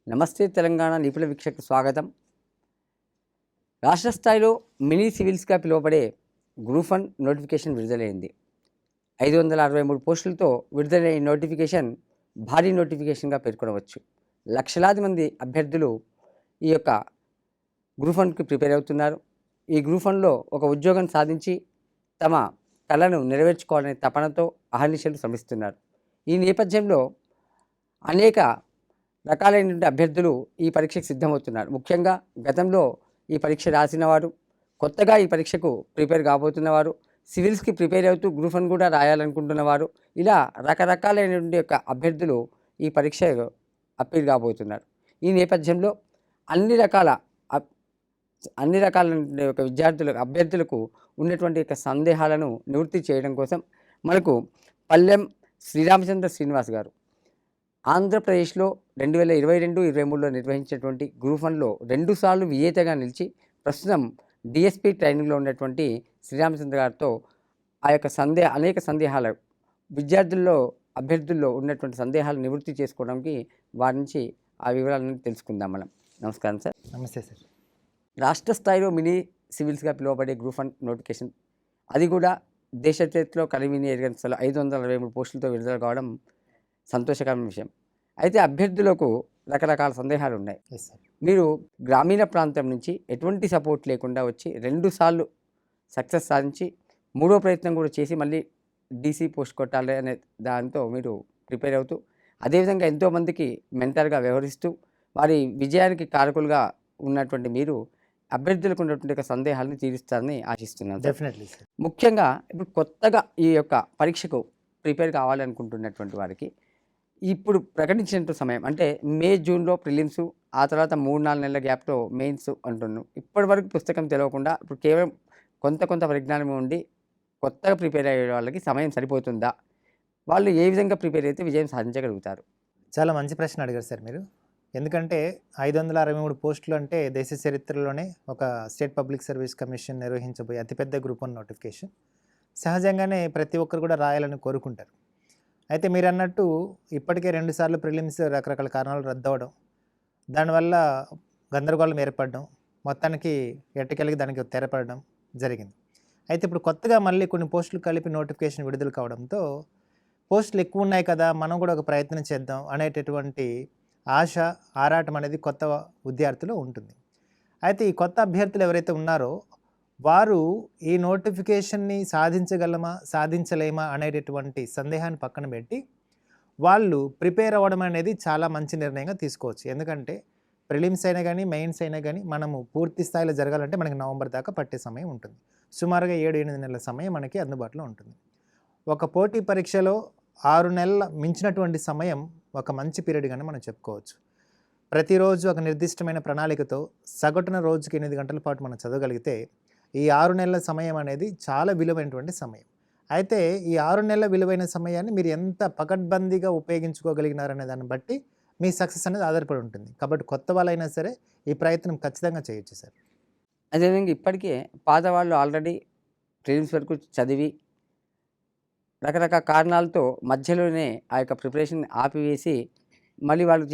నమస్తే తెలంగాణ నిపుణ వీక్షకు స్వాగతం. రాష్ట్ర స్థాయిలో మినీ సివిల్స్గా పిలువబడే గ్రూప్ 1 నోటిఫికేషన్ విడుదలైంది. 563 పోస్టులతో విడుదలైన ఈ నోటిఫికేషన్ భారీ నోటిఫికేషన్గా పేర్కొనవచ్చు. లక్షలాది మంది అభ్యర్థులు ఈ యొక్క గ్రూప్ 1కి ప్రిపేర్ అవుతున్నారు. ఈ గ్రూప్ 1లో ఒక ఉద్యోగం సాధించి తమ కళను నెరవేర్చుకోవాలనే తపనతో అహర్నిశలు శ్రమిస్తున్నారు. ఈ నేపథ్యంలో అనేక రకాలైనటువంటి అభ్యర్థులు ఈ పరీక్షకు సిద్ధమవుతున్నారు. ముఖ్యంగా గతంలో ఈ పరీక్ష రాసిన వారు, కొత్తగా ఈ పరీక్షకు ప్రిపేర్ కాబోతున్నవారు, సివిల్స్కి ప్రిపేర్ అవుతూ గ్రూప్ 1 కూడా రాయాలనుకుంటున్నవారు, ఇలా రకరకాలైనటువంటి యొక్క అభ్యర్థులు ఈ పరీక్ష అప్పీల్ కాబోతున్నారు. ఈ నేపథ్యంలో అన్ని రకాల యొక్క అభ్యర్థులకు ఉన్నటువంటి యొక్క సందేహాలను నివృత్తి చేయడం కోసం మనకు పల్లెం శ్రీరామచంద్ర శ్రీనివాస్ గారు ఆంధ్రప్రదేశ్లో 2022-23లో నిర్వహించినటువంటి గ్రూప్ 1లో 2 సార్లు విజేతగా నిలిచి ప్రస్తుతం డిఎస్పీ ట్రైనింగ్లో ఉన్నటువంటి శ్రీరామచంద్ర గారితో ఆ యొక్క అనేక సందేహాలు అభ్యర్థుల్లో ఉన్నటువంటి సందేహాలు నివృత్తి చేసుకోవడానికి వారి నుంచి ఆ వివరాలను తెలుసుకుందాం మనం. నమస్కారం సార్. నమస్తే సార్. రాష్ట్ర స్థాయిలో మినీ సివిల్స్గా పిలువబడే గ్రూప్ 1 నోటిఫికేషన్, అది కూడా దేశ చరిత్రలో కనివిని ఎరగని 563 పోస్టులతో విడుదల కావడం సంతోషకరమైన విషయం. అయితే అభ్యర్థులకు రకరకాల సందేహాలు ఉన్నాయి. మీరు గ్రామీణ ప్రాంతం నుంచి ఎటువంటి సపోర్ట్ లేకుండా వచ్చి 2 సార్లు సక్సెస్ సాధించి 3వ ప్రయత్నం కూడా చేసి మళ్ళీ డీసీ పోస్ట్ కొట్టాలి అనే దాంతో మీరు ప్రిపేర్ అవుతూ, అదేవిధంగా ఎంతోమందికి మెంటర్గా వ్యవహరిస్తూ వారి విజయానికి కారకులుగా ఉన్నటువంటి మీరు అభ్యర్థులకు ఉన్నటువంటి సందేహాలను తీరుస్తారని ఆశిస్తున్నాను. Definitely sir. ముఖ్యంగా ఇప్పుడు కొత్తగా ఈ యొక్క పరీక్షకు ప్రిపేర్ కావాలనుకుంటున్నటువంటి వారికి ఇప్పుడు ప్రకటించినట్టు సమయం అంటే మే జూన్లో ప్రిలిమ్స్, ఆ తర్వాత 3-4 నెలల గ్యాప్తో మెయిన్స్ అంటున్నాం. ఇప్పటి వరకు పుస్తకం తెలియకుండా ఇప్పుడు కేవలం కొంత పరిజ్ఞానం ఉండి కొత్తగా ప్రిపేర్ అయ్యే వాళ్ళకి సమయం సరిపోతుందా? వాళ్ళు ఏ విధంగా ప్రిపేర్ అయితే విజయం సాధించగలుగుతారు? చాలా మంచి ప్రశ్న అడిగారు సార్ మీరు. ఎందుకంటే 563 పోస్టులు అంటే దేశ చరిత్రలోనే ఒక స్టేట్ పబ్లిక్ సర్వీస్ కమిషన్ నిర్వహించబోయే అతిపెద్ద గ్రూప్ 1 నోటిఫికేషన్. సహజంగానే ప్రతి ఒక్కరు కూడా రాయాలని కోరుకుంటారు. అయితే మీరు అన్నట్టు ఇప్పటికే 2 సార్లు ప్రిలిమ్స్ రకరకాల కారణాలు రద్దవడం, దానివల్ల గందరగోళం ఏర్పడడం, మొత్తానికి ఎట్టకెళ్ళకి దానికి తెరపడడం జరిగింది. అయితే ఇప్పుడు కొత్తగా మళ్ళీ కొన్ని పోస్టులు కలిపి నోటిఫికేషన్ విడుదల కావడంతో పోస్టులు ఎక్కువ ఉన్నాయి కదా, మనం కూడా ఒక ప్రయత్నం చేద్దాం అనేటటువంటి ఆశ, ఆరాటం అనేది కొత్త విద్యార్థులు ఉంటుంది. అయితే ఈ కొత్త అభ్యర్థులు ఎవరైతే ఉన్నారో వారు ఈ నోటిఫికేషన్ని సాధించగలమా సాధించలేమా అనేటటువంటి సందేహాన్ని పక్కన పెట్టి వాళ్ళు ప్రిపేర్ అవ్వడం అనేది చాలా మంచి నిర్ణయంగా తీసుకోవచ్చు. ఎందుకంటే ప్రిలిమ్స్ అయినా కానీ మెయిన్స్ అయినా కానీ మనము పూర్తి స్థాయిలో జరగాలంటే మనకి నవంబర్ దాకా పట్టే సమయం ఉంటుంది. సుమారుగా 7-8 నెలల సమయం మనకి అందుబాటులో ఉంటుంది. ఒక పోటీ పరీక్షలో 6 నెలల మించినటువంటి సమయం ఒక మంచి పీరియడ్గానే మనం చెప్పుకోవచ్చు. ప్రతిరోజు ఒక నిర్దిష్టమైన ప్రణాళికతో సగటున రోజుకి 8 గంటల పాటు మనం చదవగలిగితే ఈ 6 నెలల సమయం అనేది చాలా విలువైనటువంటి సమయం. అయితే ఈ 6 నెలల విలువైన సమయాన్ని మీరు ఎంత పకడ్బందీగా ఉపయోగించుకోగలిగినారనే దాన్ని బట్టి మీ సక్సెస్ అనేది ఆధారపడి ఉంటుంది. కాబట్టి కొత్త వాళ్ళైనా సరే ఈ ప్రయత్నం ఖచ్చితంగా చేయొచ్చు సార్. అదేవిధంగా ఇప్పటికే పాత వాళ్ళు ఆల్రెడీ ప్రిలిమ్స్ వరకు చదివి రకరకాల కారణాలతో మధ్యలోనే ఆ యొక్క ప్రిపరేషన్ ఆపివేసి మళ్ళీ వాళ్ళు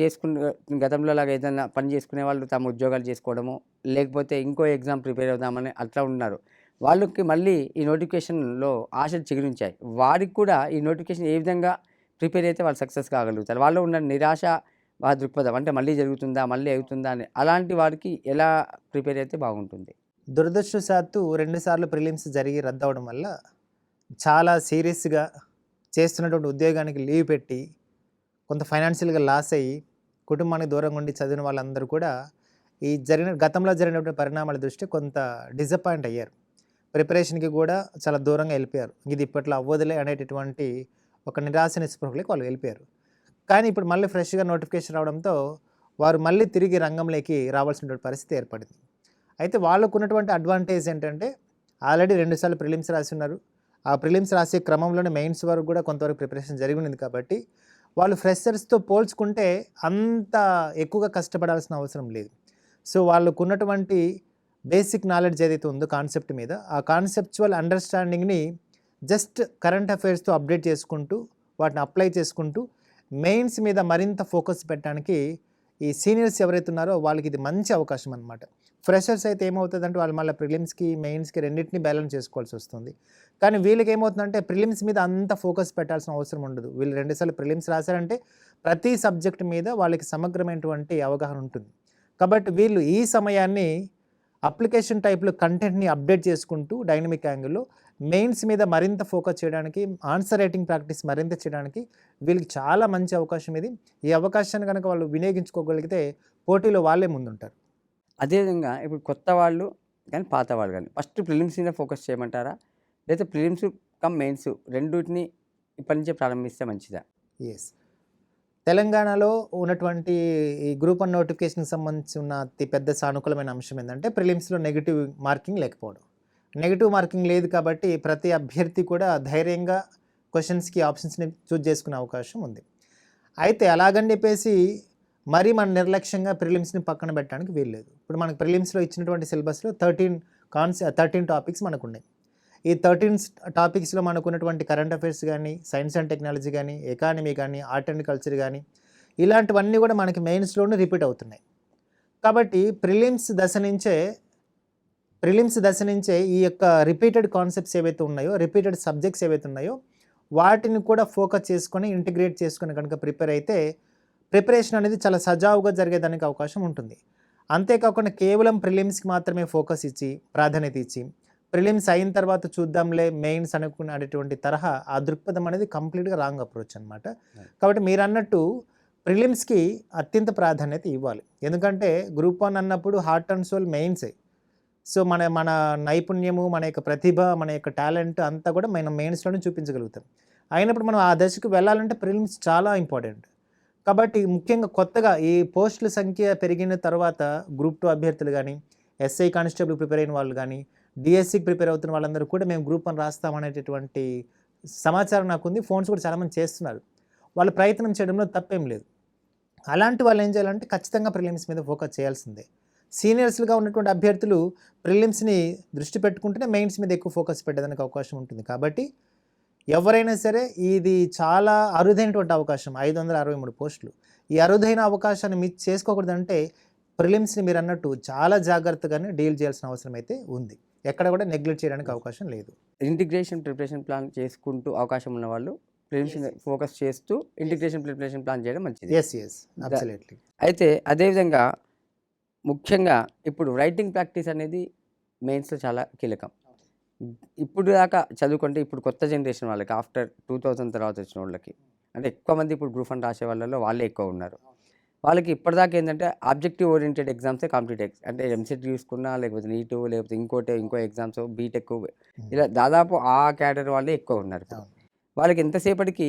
గతంలో లాగా ఏదైనా పని చేసుకునే వాళ్ళు తమ ఉద్యోగాలు చేసుకోవడము, లేకపోతే ఇంకో ఎగ్జామ్ ప్రిపేర్ అవుదామని అట్లా ఉన్నారు. వాళ్ళకి మళ్ళీ ఈ నోటిఫికేషన్లో ఆశలు చిగురించాయి. వారికి కూడా ఈ నోటిఫికేషన్ ఏ విధంగా ప్రిపేర్ అయితే వాళ్ళు సక్సెస్ కాగలుగుతారు? వాళ్ళు ఉన్న నిరాశ దృక్పథం అంటే మళ్ళీ జరుగుతుందా, మళ్ళీ అవుతుందా అని, అలాంటి వారికి ఎలా ప్రిపేర్ అయితే బాగుంటుంది? దురదృష్టవశాత్తు 2 సార్లు ప్రిలిమ్స్ జరిగి రద్దవడం వల్ల చాలా సీరియస్గా చేస్తున్నటువంటి ఉద్యోగానికి లీవ్ పెట్టి కొంత ఫైనాన్షియల్గా లాస్ అయ్యి కుటుంబానికి దూరంగా ఉండి చదివిన వాళ్ళందరూ కూడా ఈ గతంలో జరిగినటువంటి పరిణామాల దృష్ట్యా కొంత డిసప్పాయింట్ అయ్యారు. ప్రిపరేషన్కి కూడా చాలా దూరంగా వెళ్ళిపోయారు. ఇది ఇప్పట్లో అవ్వదులే అనేటటువంటి ఒక నిరాశ నిస్పృహలకి వాళ్ళు వెళ్ళిపోయారు. కానీ ఇప్పుడు మళ్ళీ ఫ్రెష్గా నోటిఫికేషన్ రావడంతో వారు మళ్ళీ తిరిగి రంగంలోకి రావాల్సినటువంటి పరిస్థితి ఏర్పడింది. అయితే వాళ్ళకు ఉన్నటువంటి అడ్వాంటేజ్ ఏంటంటే ఆల్రెడీ 2 సార్లు ప్రిలిమ్స్ రాసి ఉన్నారు. ఆ ప్రిలిమ్స్ రాసే క్రమంలోనే మెయిన్స్ వరకు కూడా కొంతవరకు ప్రిపరేషన్ జరిగి ఉంది. కాబట్టి వాళ్ళు ఫ్రెషర్స్తో పోల్చుకుంటే అంత ఎక్కువగా కష్టపడాల్సిన అవసరం లేదు. సో వాళ్ళకు ఉన్నటువంటి బేసిక్ నాలెడ్జ్ ఏదైతే ఉందో కాన్సెప్ట్ మీద, ఆ కాన్సెప్చువల్ అండర్స్టాండింగ్ని జస్ట్ కరెంట్ అఫైర్స్తో అప్డేట్ చేసుకుంటూ వాటిని అప్లై చేసుకుంటూ మెయిన్స్ మీద మరింత ఫోకస్ పెట్టడానికి ఈ సీనియర్స్ ఎవరైతే ఉన్నారో వాళ్ళకి ఇది మంచి అవకాశం అనమాట. ఫ్రెషర్స్ అయితే ఏమవుతుందంటే వాళ్ళు మళ్ళీ ప్రిలిమ్స్కి, మెయిన్స్కి రెండింటిని బ్యాలెన్స్ చేసుకోవాల్సి వస్తుంది. కానీ వీళ్ళకి ఏమవుతుందంటే ప్రిలిమ్స్ మీద అంత ఫోకస్ పెట్టాల్సిన అవసరం ఉండదు. వీళ్ళు 2 సార్లు ప్రిలిమ్స్ రాశారంటే ప్రతి సబ్జెక్ట్ మీద వాళ్ళకి సమగ్రమైనటువంటి అవగాహన ఉంటుంది. కాబట్టి వీళ్ళు ఈ సమయాన్ని అప్లికేషన్ టైప్లో కంటెంట్ని అప్డేట్ చేసుకుంటూ డైనమిక్ యాంగిల్లో మెయిన్స్ మీద మరింత ఫోకస్ చేయడానికి, ఆన్సర్ రైటింగ్ ప్రాక్టీస్ మరింత చేయడానికి వీళ్ళకి చాలా మంచి అవకాశం ఇది. ఈ అవకాశాన్ని కనుక వాళ్ళు వినియోగించుకోగలిగితే పోటీలో వాళ్ళే ముందుంటారు. అదేవిధంగా ఇప్పుడు కొత్త వాళ్ళు కానీ పాత వాళ్ళు కానీ ఫస్ట్ ప్రిలిమ్స్ మీద ఫోకస్ చేయమంటారా, లేదా ప్రిలిమ్స్ కమ్ మెయిన్స్ రెండింటిని ఇప్పటి నుంచే ప్రారంభిస్తే మంచిదా? ఎస్, తెలంగాణలో ఉన్నటువంటి ఈ గ్రూప్ 1 నోటిఫికేషన్కి సంబంధించి ఉన్న అతి పెద్ద సానుకూలమైన అంశం ఏంటంటే ప్రిలిమ్స్లో నెగిటివ్ మార్కింగ్ లేకపోవడం. నెగిటివ్ మార్కింగ్ లేదు కాబట్టి ప్రతి అభ్యర్థి కూడా ధైర్యంగా క్వశ్చన్స్కి ఆప్షన్స్ని చూజ్ చేసుకునే అవకాశం ఉంది. అయితే అలాగని చెప్పేసి మరీ మన నిర్లక్ష్యంగా ప్రిలిమ్స్ని పక్కన పెట్టడానికి వీల్లేదు. ఇప్పుడు మనకు ప్రిలిమ్స్లో ఇచ్చినటువంటి సిలబస్లో 13 టాపిక్స్ మనకు ఉన్నాయి. ఈ 13 టాపిక్స్లో మనకు ఉన్నటువంటి కరెంట్ అఫైర్స్ కానీ, సైన్స్ అండ్ టెక్నాలజీ కానీ, ఎకానమీ కానీ, ఆర్ట్ అండ్ కల్చర్ కానీ ఇలాంటివన్నీ కూడా మనకి మెయిన్స్లోనే రిపీట్ అవుతున్నాయి. కాబట్టి ప్రిలిమ్స్ దశ నుంచే ఈ యొక్క రిపీటెడ్ కాన్సెప్ట్స్ ఏవైతే ఉన్నాయో, రిపీటెడ్ సబ్జెక్ట్స్ ఏవైతే ఉన్నాయో వాటిని కూడా ఫోకస్ చేసుకొని ఇంటిగ్రేట్ చేసుకొని కనుక ప్రిపేర్ అయితే ప్రిపరేషన్ అనేది చాలా సజావుగా జరిగేదానికి అవకాశం ఉంటుంది. అంతేకాకుండా కేవలం ప్రిలిమ్స్కి మాత్రమే ఫోకస్ ఇచ్చి ప్రాధాన్యత ఇచ్చి ప్రిలిమ్స్ అయిన తర్వాత చూద్దాంలే మెయిన్స్ అనేటువంటి తరహా ఆ దృక్పథం అనేది కంప్లీట్గా రాంగ్ అప్రోచ్ అనమాట. కాబట్టి మీరు అన్నట్టు ప్రిలిమ్స్కి అత్యంత ప్రాధాన్యత ఇవ్వాలి. ఎందుకంటే గ్రూప్ 1 అన్నప్పుడు హార్ట్ అండ్ సోల్ మెయిన్సే. సో మన నైపుణ్యము, మన యొక్క ప్రతిభ, మన యొక్క టాలెంట్ అంతా కూడా మనం మెయిన్స్లోనే చూపించగలుగుతాం. అయినప్పుడు మనం ఆ దశకు వెళ్ళాలంటే ప్రిలిమ్స్ చాలా ఇంపార్టెంట్. కాబట్టి ముఖ్యంగా కొత్తగా ఈ పోస్టుల సంఖ్య పెరిగిన తర్వాత గ్రూప్ 2 అభ్యర్థులు కానీ, ఎస్ఐ కానిస్టేబుల్ ప్రిపేర్ అయిన వాళ్ళు కానీ, డిఎస్సికి ప్రిపేర్ అవుతున్న వాళ్ళందరూ కూడా మేము గ్రూప్ 1 రాస్తామనేటటువంటి సమాచారం నాకుంది. ఫోన్స్ కూడా చాలామంది చేస్తున్నారు. వాళ్ళు ప్రయత్నం చేయడంలో తప్పేం లేదు. అలాంటి వాళ్ళు ఏం చేయాలంటే ఖచ్చితంగా ప్రిలిమ్స్ మీద ఫోకస్ చేయాల్సిందే. సీనియర్స్గా ఉన్నటువంటి అభ్యర్థులు ప్రిలిమ్స్ని దృష్టి పెట్టుకుంటేనే మెయిన్స్ మీద ఎక్కువ ఫోకస్ పెట్టడానికి అవకాశం ఉంటుంది. కాబట్టి ఎవరైనా సరే ఇది చాలా అరుదైనటువంటి అవకాశం, 563 పోస్టులు. ఈ అరుదైన అవకాశాన్ని మిస్ చేసుకోకూడదంటే ప్రిలిమ్స్ని మీరు అన్నట్టు చాలా జాగ్రత్తగానే డీల్ చేయాల్సిన అవసరం అయితే ఉంది. ఎక్కడ కూడా నెగ్లెక్ట్ చేయడానికి అవకాశం లేదు. ఇంటిగ్రేషన్ ప్రిపరేషన్ ప్లాన్ చేసుకుంటూ అవకాశం ఉన్న వాళ్ళు ప్రిలిమ్స్ ఫోకస్ చేస్తూ ఇంటిగ్రేషన్ ప్రిపరేషన్ ప్లాన్ చేయడం మంచిది. Yes absolutely. అయితే అదేవిధంగా ముఖ్యంగా ఇప్పుడు రైటింగ్ ప్రాక్టీస్ అనేది మెయిన్స్లో చాలా కీలకం. ఇప్పుడు దాకా చదువుకుంటే ఇప్పుడు కొత్త జనరేషన్ వాళ్ళకి ఆఫ్టర్ 2000 తర్వాత వచ్చిన వాళ్ళకి అంటే ఎక్కువ మంది ఇప్పుడు గ్రూప్ 1 రాసే వాళ్ళలో వాళ్ళే ఎక్కువ ఉన్నారు. వాళ్ళకి ఇప్పటిదాకా ఏంటంటే ఆబ్జెక్టివ్ ఓరియంటెడ్ ఎగ్జామ్సే కాంపిటేటివ్ అంటే ఎంసెట్ చూసుకున్నా, లేకపోతే నీటు, లేకపోతే ఇంకో ఎగ్జామ్స్ బీటెక్ ఇలా దాదాపు ఆ క్యాడర్ వాళ్ళే ఎక్కువ ఉన్నారు. వాళ్ళకి ఎంతసేపటికి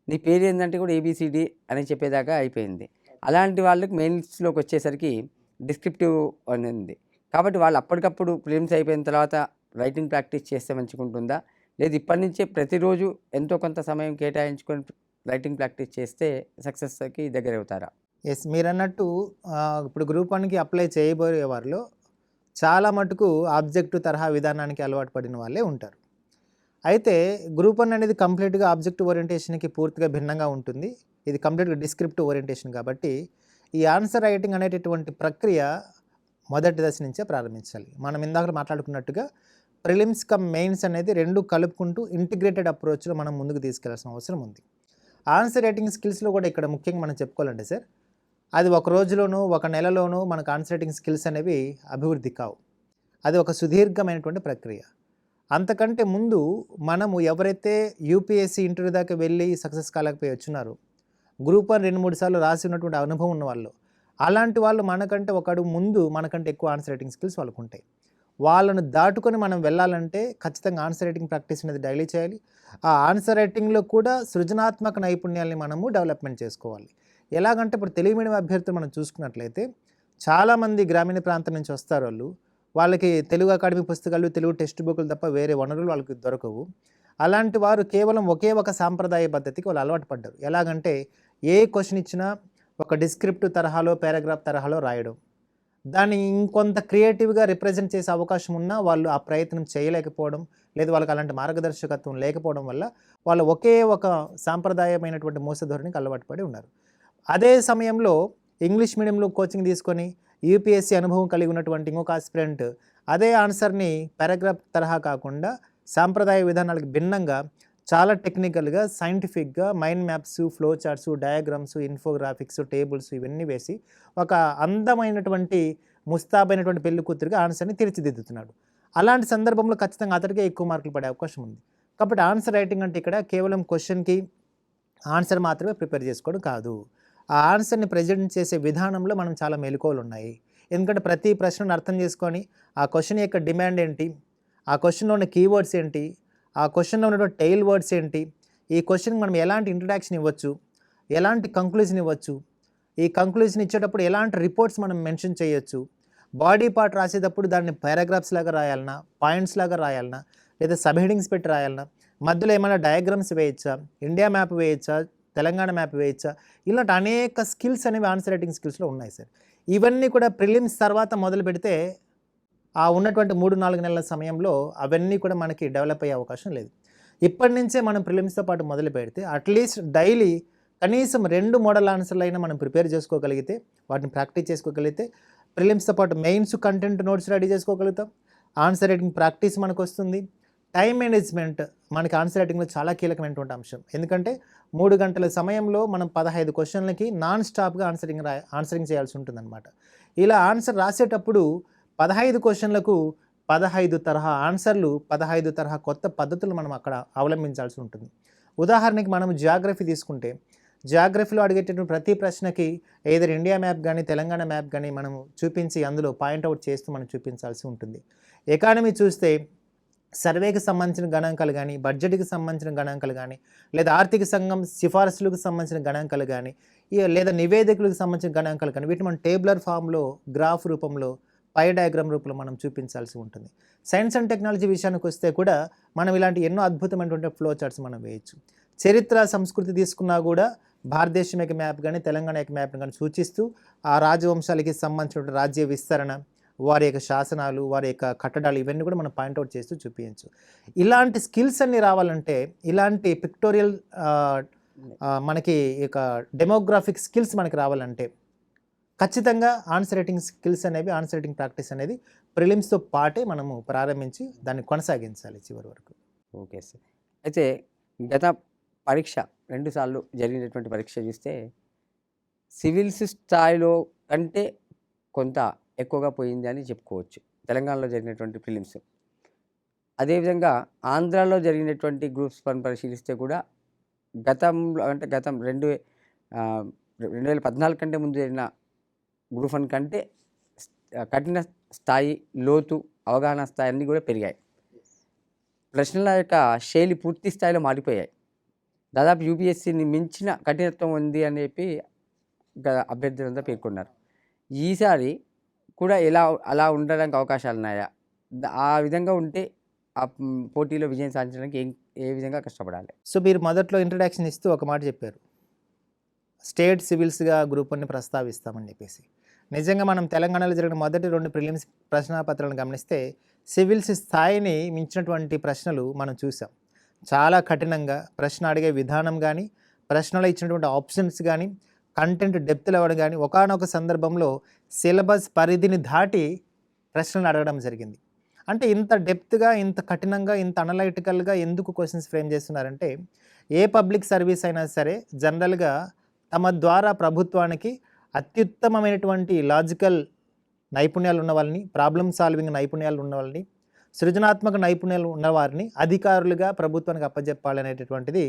నీ పేరు ఏంటంటే కూడా ఏబిసిడి అని చెప్పేదాకా అయిపోయింది. అలాంటి వాళ్ళకి మెయిన్స్లోకి వచ్చేసరికి డిస్క్రిప్టివ్ అని ఉంది. కాబట్టి వాళ్ళు అప్పటికప్పుడు ప్రిలిమ్స్ అయిపోయిన తర్వాత రైటింగ్ ప్రాక్టీస్ చేస్తే మంచిగా ఉంటుందా, లేదు ఇప్పటి నుంచే ప్రతిరోజు ఎంతో కొంత సమయం కేటాయించుకొని రైటింగ్ ప్రాక్టీస్ చేస్తే సక్సెస్కి దగ్గర అవుతారా? ఎస్, మీరు అన్నట్టు ఇప్పుడు గ్రూప్ 1కి అప్లై చేయబోయే వారిలో చాలా మటుకు ఆబ్జెక్టివ్ తరహా విధానానికి అలవాటు పడిన వాళ్ళే ఉంటారు. అయితే గ్రూప్ 1 అనేది కంప్లీట్గా ఆబ్జెక్టివ్ ఓరియంటేషన్కి పూర్తిగా భిన్నంగా ఉంటుంది. ఇది కంప్లీట్గా డిస్క్రిప్టివ్ ఓరియంటేషన్ కాబట్టి ఈ ఆన్సర్ రైటింగ్ అనేటటువంటి ప్రక్రియ మొదటి దశ నుంచే ప్రారంభించాలి. మనం ఇందాక మాట్లాడుకున్నట్టుగా ప్రిలిమ్స్ కమ్ మెయిన్స్ అనేది రెండు కలుపుకుంటూ ఇంటిగ్రేటెడ్ అప్రోచ్లో మనం ముందుకు తీసుకెళ్లాల్సిన అవసరం ఉంది. ఆన్సర్ రైటింగ్ స్కిల్స్లో కూడా ఇక్కడ ముఖ్యంగా మనం చెప్పుకోవాలంటే సార్, అది ఒక రోజులోనూ ఒక నెలలోనూ మనకు ఆన్సర్ రైటింగ్ స్కిల్స్ అనేవి అభివృద్ధి కావు. అది ఒక సుదీర్ఘమైనటువంటి ప్రక్రియ. అంతకంటే ముందు మనము ఎవరైతే యూపీఎస్సీ ఇంటర్వ్యూ దాకా వెళ్ళి సక్సెస్ కాలేకపోయి వచ్చినారో, గ్రూప్ 1 2-3 సార్లు రాసి ఉన్నటువంటి అనుభవం ఉన్న వాళ్ళు, అలాంటి వాళ్ళు మనకంటే ఒక అడుగు ముందు మనకంటే ఎక్కువ ఆన్సర్ రైటింగ్ స్కిల్స్ వాళ్ళకు ఉంటాయి. వాళ్ళను దాటుకొని మనం వెళ్ళాలంటే ఖచ్చితంగా ఆన్సర్ రైటింగ్ ప్రాక్టీస్ అనేది డైలీ చేయాలి. ఆ ఆన్సర్ రైటింగ్లో కూడా సృజనాత్మక నైపుణ్యాలని మనము డెవలప్మెంట్ చేసుకోవాలి. ఎలాగంటే ఇప్పుడు తెలుగు మీడియం అభ్యర్థులు మనం చూసుకున్నట్లయితే చాలామంది గ్రామీణ ప్రాంతం నుంచి వస్తారు. వాళ్ళకి తెలుగు అకాడమిక్ పుస్తకాలు, తెలుగు టెక్స్ట్ బుక్లు తప్ప వేరే వనరులు వాళ్ళకి దొరకవు. అలాంటి వారు కేవలం ఒకే ఒక సాంప్రదాయ పద్ధతికి వాళ్ళు అలవాటు పడ్డారు. ఎలాగంటే ఏ క్వశ్చన్ ఇచ్చినా ఒక డిస్క్రిప్టివ్ తరహాలో, పారాగ్రాఫ్ తరహాలో రాయడం, దాన్ని ఇంకొంత క్రియేటివ్గా రిప్రజెంట్ చేసే అవకాశం ఉన్నా వాళ్ళు ఆ ప్రయత్నం చేయలేకపోవడం, లేదా వాళ్ళకి అలాంటి మార్గదర్శకత్వం లేకపోవడం వల్ల వాళ్ళు ఒకే ఒక సాంప్రదాయమైనటువంటి మోసధోరణికి అలవాటు పడి ఉన్నారు. అదే సమయంలో ఇంగ్లీష్ మీడియంలో కోచింగ్ తీసుకొని యూపీఎస్సీ అనుభవం కలిగి ఉన్నటువంటి ఇంకొక ఆస్పిరెంట్ అదే ఆన్సర్ని పారాగ్రాఫ్ తరహా కాకుండా సాంప్రదాయ విధానాలకు భిన్నంగా చాలా టెక్నికల్గా సైంటిఫిక్గా mind maps, flow charts, diagrams, infographics, tables ఇవన్నీ వేసి ఒక అందమైనటువంటి ముస్తాబైనటువంటి పెళ్లి కూతురుగా ఆన్సర్ని తీర్చిదిద్దుతున్నాడు. అలాంటి సందర్భంలో ఖచ్చితంగా అతడికే ఎక్కువ మార్కులు పడే అవకాశం ఉంది. కాబట్టి ఆన్సర్ రైటింగ్ అంటే ఇక్కడ కేవలం క్వశ్చన్కి ఆన్సర్ మాత్రమే ప్రిపేర్ చేసుకోవడం కాదు. ఆ ఆన్సర్ని ప్రజెంట్ చేసే విధానంలో మనం చాలా మెలకువలు ఉన్నాయి. ఎందుకంటే ప్రతి ప్రశ్నను అర్థం చేసుకొని ఆ క్వశ్చన్ యొక్క డిమాండ్ ఏంటి, ఆ క్వశ్చన్లో ఉన్న కీవర్డ్స్ ఏంటి, ఆ క్వశ్చన్లో ఉన్నటువంటి టైల్ వర్డ్స్ ఏంటి, ఈ క్వశ్చన్కి మనం ఎలాంటి ఇంట్రడక్షన్ ఇవ్వచ్చు, ఎలాంటి కంక్లూజన్ ఇవ్వచ్చు, ఈ కంక్లూజన్ ఇచ్చేటప్పుడు ఎలాంటి రిపోర్ట్స్ మనం మెన్షన్ చేయొచ్చు, బాడీ పార్ట్ రాసేటప్పుడు దాన్ని పారాగ్రాఫ్స్ లాగా రాయాలన్నా, పాయింట్స్ లాగా రాయాలన్నా, లేదా సబ్ హెడింగ్స్ పెట్టి రాయాలన్నా, మధ్యలో ఏమైనా డయాగ్రామ్స్ వేయచ్చా, ఇండియా మ్యాప్ వేయచ్చా, తెలంగాణ మ్యాప్ వేయచ్చా, ఇలాంటి అనేక స్కిల్స్ అనేవి ఆన్సర్ రైటింగ్ స్కిల్స్లో ఉన్నాయి సార్. ఇవన్నీ కూడా ప్రిలిమ్స్ తర్వాత మొదలు పెడితే ఆ ఉన్నటువంటి 3-4 నెలల సమయంలో అవన్నీ కూడా మనకి డెవలప్ అయ్యే అవకాశం లేదు. ఇప్పటి నుంచే మనం ప్రిలిమ్స్తో పాటు మొదలు పెడితే అట్లీస్ట్ డైలీ కనీసం 2 మోడల్ ఆన్సర్లు అయినా మనం ప్రిపేర్ చేసుకోగలిగితే, వాటిని ప్రాక్టీస్ చేసుకోగలిగితే ప్రిలిమ్స్తో పాటు మెయిన్స్ కంటెంట్ నోట్స్ రెడీ చేసుకోగలుగుతాం. ఆన్సర్ రైటింగ్ ప్రాక్టీస్ మనకు వస్తుంది. టైం మేనేజ్మెంట్ మనకి ఆన్సర్ రైటింగ్లో చాలా కీలకమైనటువంటి అంశం. ఎందుకంటే 3 గంటల సమయంలో మనం 15 క్వశ్చన్లకి నాన్ స్టాప్గా ఆన్సరింగ్ చేయాల్సి ఉంటుందన్నమాట. ఇలా ఆన్సర్ రాసేటప్పుడు 15 క్వశ్చన్లకు 15 తరహా ఆన్సర్లు, 15 తరహా కొత్త పద్ధతులు మనం అక్కడ అవలంబించాల్సి ఉంటుంది. ఉదాహరణకి మనం జియోగ్రఫీ తీసుకుంటే, జియోగ్రఫీలో అడిగేటటువంటి ప్రతి ప్రశ్నకి ఏదైనా ఇండియా మ్యాప్ కానీ తెలంగాణ మ్యాప్ కానీ మనం చూపించి అందులో పాయింట్అవుట్ చేస్తూ మనం చూపించాల్సి ఉంటుంది. ఎకానమీ చూస్తే సర్వేకి సంబంధించిన గణాంకాలు కానీ, బడ్జెట్కి సంబంధించిన గణాంకాలు కానీ, లేదా ఆర్థిక సంఘం సిఫార్సులకు సంబంధించిన గణాంకాలు కానీ, లేదా నివేదికలకు సంబంధించిన గణాంకాలు కానీ, వీటిని మనం టేబులర్ ఫామ్లో, గ్రాఫ్ రూపంలో, పై డయాగ్రామ్ రూపంలో మనం చూపించాల్సి ఉంటుంది. సైన్స్ అండ్ టెక్నాలజీ విషయానికి వస్తే కూడా మనం ఇలాంటి ఎన్నో అద్భుతమైనటువంటి ఫ్లో చార్ట్స్ మనం వేయచ్చు. చరిత్ర, సంస్కృతి తీసుకున్నా కూడా భారతదేశం యొక్క మ్యాప్ కానీ తెలంగాణ యొక్క మ్యాప్ని కానీ సూచిస్తూ ఆ రాజవంశాలకి సంబంధించిన రాజ్య విస్తరణ, వారి యొక్క శాసనాలు, వారి యొక్క కట్టడాలు ఇవన్నీ కూడా మనం పాయింట్అవుట్ చేస్తూ చూపించచ్చు. ఇలాంటి స్కిల్స్ అన్నీ రావాలంటే, ఇలాంటి పిక్టోరియల్ మనకి ఇక డెమోగ్రాఫిక్ స్కిల్స్ మనకి రావాలంటే ఖచ్చితంగా ఆన్సర్ రైటింగ్ స్కిల్స్ అనేవి, ఆన్సర్ రైటింగ్ ప్రాక్టీస్ అనేది ప్రిలిమ్స్తో పాటే మనము ప్రారంభించి దాన్ని కొనసాగించాలి చివరి వరకు. Okay sir. అయితే గత పరీక్ష 2 సార్లు జరిగినటువంటి పరీక్ష చూస్తే సివిల్స్ స్థాయిలో కంటే కొంత ఎక్కువగా పోయింది అని చెప్పుకోవచ్చు తెలంగాణలో జరిగినటువంటి ప్రిలిమ్స్. అదేవిధంగా ఆంధ్రాలో జరిగినటువంటి గ్రూప్స్ 1 పరిశీలిస్తే కూడా గతంలో అంటే 2014 కంటే ముందు జరిగిన గ్రూప్ 1 కంటే కఠిన స్థాయి, లోతు, అవగాహన స్థాయి అన్నీ కూడా పెరిగాయి. ప్రశ్నల యొక్క శైలి పూర్తి స్థాయిలో మారిపోయాయి. దాదాపు యూపీఎస్సీని మించిన కఠినత్వం ఉంది అని చెప్పి అభ్యర్థులంతా పేర్కొన్నారు. ఈసారి కూడా అలా ఉండడానికి అవకాశాలు ఉన్నాయా? ఆ విధంగా ఉంటే ఆ పోటీలో విజయం సాధించడానికి ఏ విధంగా కష్టపడాలి? సో మీరు మొదట్లో ఇంట్రడక్షన్ ఇస్తూ ఒక మాట చెప్పారు, స్టేట్ సివిల్స్గా గ్రూప్ 1ని ప్రస్తావిస్తామని చెప్పేసి. నిజంగా మనం తెలంగాణలో జరిగిన మొదటి 2 ప్రిలిమ్స్ ప్రశ్నాపత్రాలను గమనిస్తే సివిల్స్ స్థాయిని మించినటువంటి ప్రశ్నలు మనం చూసాం. చాలా కఠినంగా ప్రశ్న అడిగే విధానం కానీ, ప్రశ్నలో ఇచ్చినటువంటి ఆప్షన్స్ కానీ, కంటెంట్ డెప్త్లు అవ్వడం కానీ, ఒకానొక సందర్భంలో సిలబస్ పరిధిని దాటి ప్రశ్నలు అడగడం జరిగింది. అంటే ఇంత డెప్త్గా, ఇంత కఠినంగా, ఇంత అనలైటికల్గా ఎందుకు క్వశ్చన్స్ ఫ్రేమ్ చేస్తున్నారంటే, ఏ పబ్లిక్ సర్వీస్ అయినా సరే జనరల్గా తమ ద్వారా ప్రభుత్వానికి అత్యుత్తమమైనటువంటి లాజికల్ నైపుణ్యాలు ఉన్న వాళ్ళని, ప్రాబ్లమ్ సాల్వింగ్ నైపుణ్యాలు ఉన్న వాళ్ళని, సృజనాత్మక నైపుణ్యాలు ఉన్నవారిని అధికారులుగా ప్రభుత్వానికి అప్పజెప్పాలనేటటువంటిది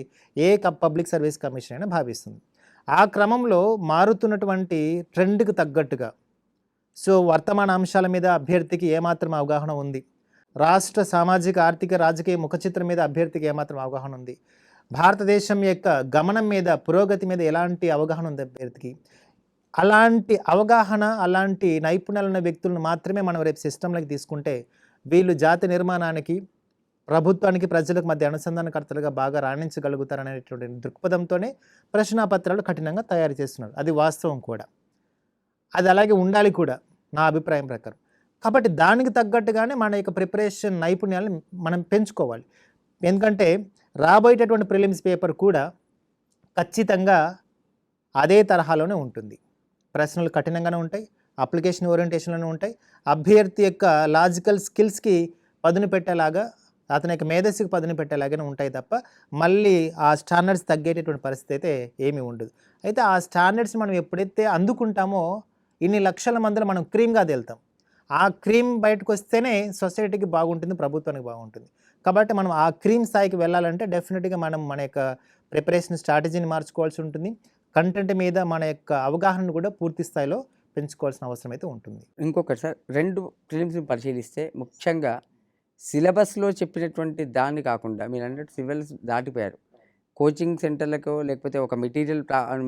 ఏ పబ్లిక్ సర్వీస్ కమిషన్ అయినా భావిస్తుంది. ఆ క్రమంలో మారుతున్నటువంటి ట్రెండ్కి తగ్గట్టుగా, సో వర్తమాన అంశాల మీద అభ్యర్థికి ఏమాత్రం అవగాహన ఉంది, రాష్ట్ర సామాజిక, ఆర్థిక, రాజకీయ ముఖచిత్రం మీద అభ్యర్థికి ఏమాత్రం అవగాహన ఉంది, భారతదేశం యొక్క గమనం మీద, పురోగతి మీద ఎలాంటి అవగాహన ఉంది అభ్యర్థికి, అలాంటి అవగాహన, అలాంటి నైపుణ్యాలు ఉన్న వ్యక్తులను మాత్రమే మనం రేపు సిస్టంలోకి తీసుకుంటే వీళ్ళు జాతి నిర్మాణానికి, ప్రభుత్వానికి, ప్రజలకు మధ్య అనుసంధానకర్తలుగా బాగా రాణించగలుగుతారనేటువంటి దృక్పథంతోనే ప్రశ్నాపత్రాలు కఠినంగా తయారు చేస్తున్నారు. అది వాస్తవం కూడా, అది అలాగే ఉండాలి కూడా నా అభిప్రాయం ప్రకారం. కాబట్టి దానికి తగ్గట్టుగానే మన యొక్క ప్రిపరేషన్ నైపుణ్యాలను మనం పెంచుకోవాలి. ఎందుకంటే రాబోయేటటువంటి ప్రిలిమ్స్ పేపర్ కూడా ఖచ్చితంగా అదే తరహాలోనే ఉంటుంది. ప్రశ్నలు కఠినంగానే ఉంటాయి, అప్లికేషన్ ఓరియంటేషన్లోనే ఉంటాయి, అభ్యర్థి యొక్క లాజికల్ స్కిల్స్కి పదును పెట్టేలాగా, అతని యొక్క మేధస్సుకి పదును పెట్టేలాగానే ఉంటాయి తప్ప మళ్ళీ ఆ స్టాండర్డ్స్ తగ్గేటటువంటి పరిస్థితి అయితే ఏమీ ఉండదు. అయితే ఆ స్టాండర్డ్స్ మనం ఎప్పుడైతే అందుకుంటామో ఇన్ని లక్షల మందిలో మనం క్రీమ్గా తేలుతాం. ఆ క్రీమ్ బయటకు వస్తేనే సొసైటీకి బాగుంటుంది, ప్రభుత్వానికి బాగుంటుంది. కాబట్టి మనం ఆ క్రీమ్ స్థాయికి వెళ్ళాలంటే డెఫినెట్గా మనం మన యొక్క ప్రిపరేషన్ స్ట్రాటజీని మార్చుకోవాల్సి ఉంటుంది. కంటెంట్ మీద మన యొక్క అవగాహనను కూడా పూర్తి స్థాయిలో పెంచుకోవాల్సిన అవసరం అయితే ఉంటుంది. ఇంకొకటి సార్, 2 ప్రిలిమ్స్‌ని పరిశీలిస్తే ముఖ్యంగా సిలబస్‌లో చెప్పినటువంటి దాన్ని కాకుండా మీరన్నట్టు సివిల్స్ దాటిపోయారు. కోచింగ్ సెంటర్‌లకో లేకపోతే ఒక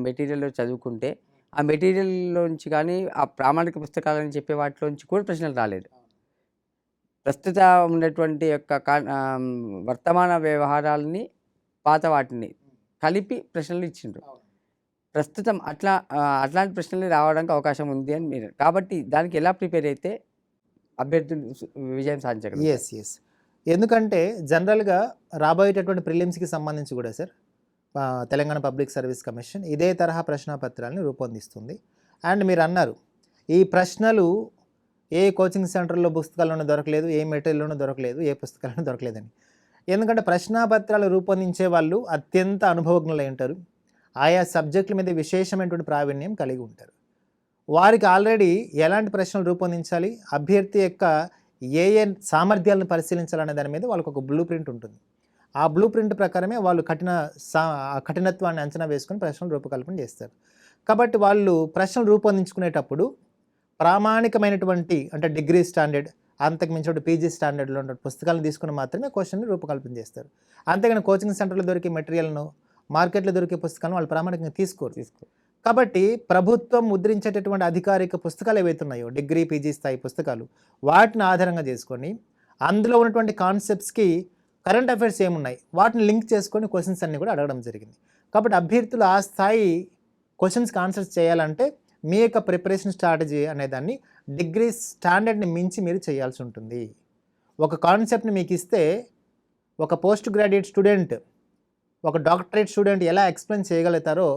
మెటీరియల్‌లో చదువుకుంటే ఆ మెటీరియల్‌లోంచి కానీ, ఆ ప్రామాణిక పుస్తకాలని చెప్పే వాటిలోంచి కూడా ప్రశ్నలు రాలేదు. ప్రస్తుత ఉన్నటువంటి యొక్క వర్తమాన వ్యవహారాలని, పాత వాటిని కలిపి ప్రశ్నలు ఇచ్చిండ్రు. ప్రస్తుతం అట్లాంటి ప్రశ్నలు రావడానికి అవకాశం ఉంది అని మీరు, కాబట్టి దానికి ఎలా ప్రిపేర్ అయితే అభ్యర్థులు విజయం సాధించగలరు? ఎస్. ఎందుకంటే జనరల్గా రాబోయేటటువంటి ప్రిలిమ్స్కి సంబంధించి కూడా sir Telangana public service commission ఇదే తరహా ప్రశ్నపత్రాలను రూపొందిస్తుంది. అండ్ మీరు అన్నారు, ఈ ప్రశ్నలు ఏ కోచింగ్ సెంటర్లో పుస్తకాల్లోనూ దొరకలేదు, ఏ మెటీరియల్లోనూ దొరకలేదు, ఏ పుస్తకాల్లోనూ దొరకలేదని. ఎందుకంటే ప్రశ్నాపత్రాలు రూపొందించే వాళ్ళు అత్యంత అనుభవజ్ఞులై ఉంటారు, ఆయా సబ్జెక్టుల మీద విశేషమైనటువంటి ప్రావీణ్యం కలిగి ఉంటారు. వారికి ఆల్రెడీ ఎలాంటి ప్రశ్నలు రూపొందించాలి, అభ్యర్థి యొక్క ఏ సామర్థ్యాలను పరిశీలించాలనే దాని మీద వాళ్ళకు ఒక బ్లూ ప్రింట్ ఉంటుంది. ఆ బ్లూ ప్రింట్ ప్రకారమే వాళ్ళు కఠినత్వాన్ని అంచనా వేసుకొని ప్రశ్నలు రూపకల్పన చేస్తారు. కాబట్టి వాళ్ళు ప్రశ్నలు రూపొందించుకునేటప్పుడు ప్రామాణికమైనటువంటి అంటే డిగ్రీ స్టాండర్డ్, అంతకు మించి పీజీ స్టాండర్డ్లో ఉన్న పుస్తకాలను తీసుకుని మాత్రమే క్వశ్చన్ని రూపకల్పన చేస్తారు. అంతేగాని కోచింగ్ సెంటర్లో దొరికే మెటీరియల్ను, మార్కెట్లో దొరికే పుస్తకాలను వాళ్ళు ప్రామాణికంగా తీసుకోరు. కాబట్టి ప్రభుత్వం ముద్రించేటటువంటి అధికారిక పుస్తకాలు ఏవైతే ఉన్నాయో డిగ్రీ పీజీ స్థాయి పుస్తకాలు, వాటిని ఆధారంగా చేసుకొని అందులో ఉన్నటువంటి కాన్సెప్ట్స్కి కరెంట్ అఫైర్స్ ఏమున్నాయి వాటిని లింక్ చేసుకొని క్వశ్చన్స్ అన్నీ కూడా అడగడం జరిగింది. కాబట్టి అభ్యర్థులు ఆ స్థాయి క్వశ్చన్స్కి ఆన్సర్స్ చేయాలంటే మీ యొక్క ప్రిపరేషన్ స్ట్రాటజీ అనేదాన్ని డిగ్రీ స్టాండర్డ్ని మించి మీరు చేయాల్సి ఉంటుంది. ఒక కాన్సెప్ట్ని మీకు ఇస్తే ఒక పోస్ట్ గ్రాడ్యుయేట్ స్టూడెంట్, ఒక డాక్టరేట్ స్టూడెంట్ ఎలా ఎక్స్ప్లెయిన్ చేయగలుగుతారో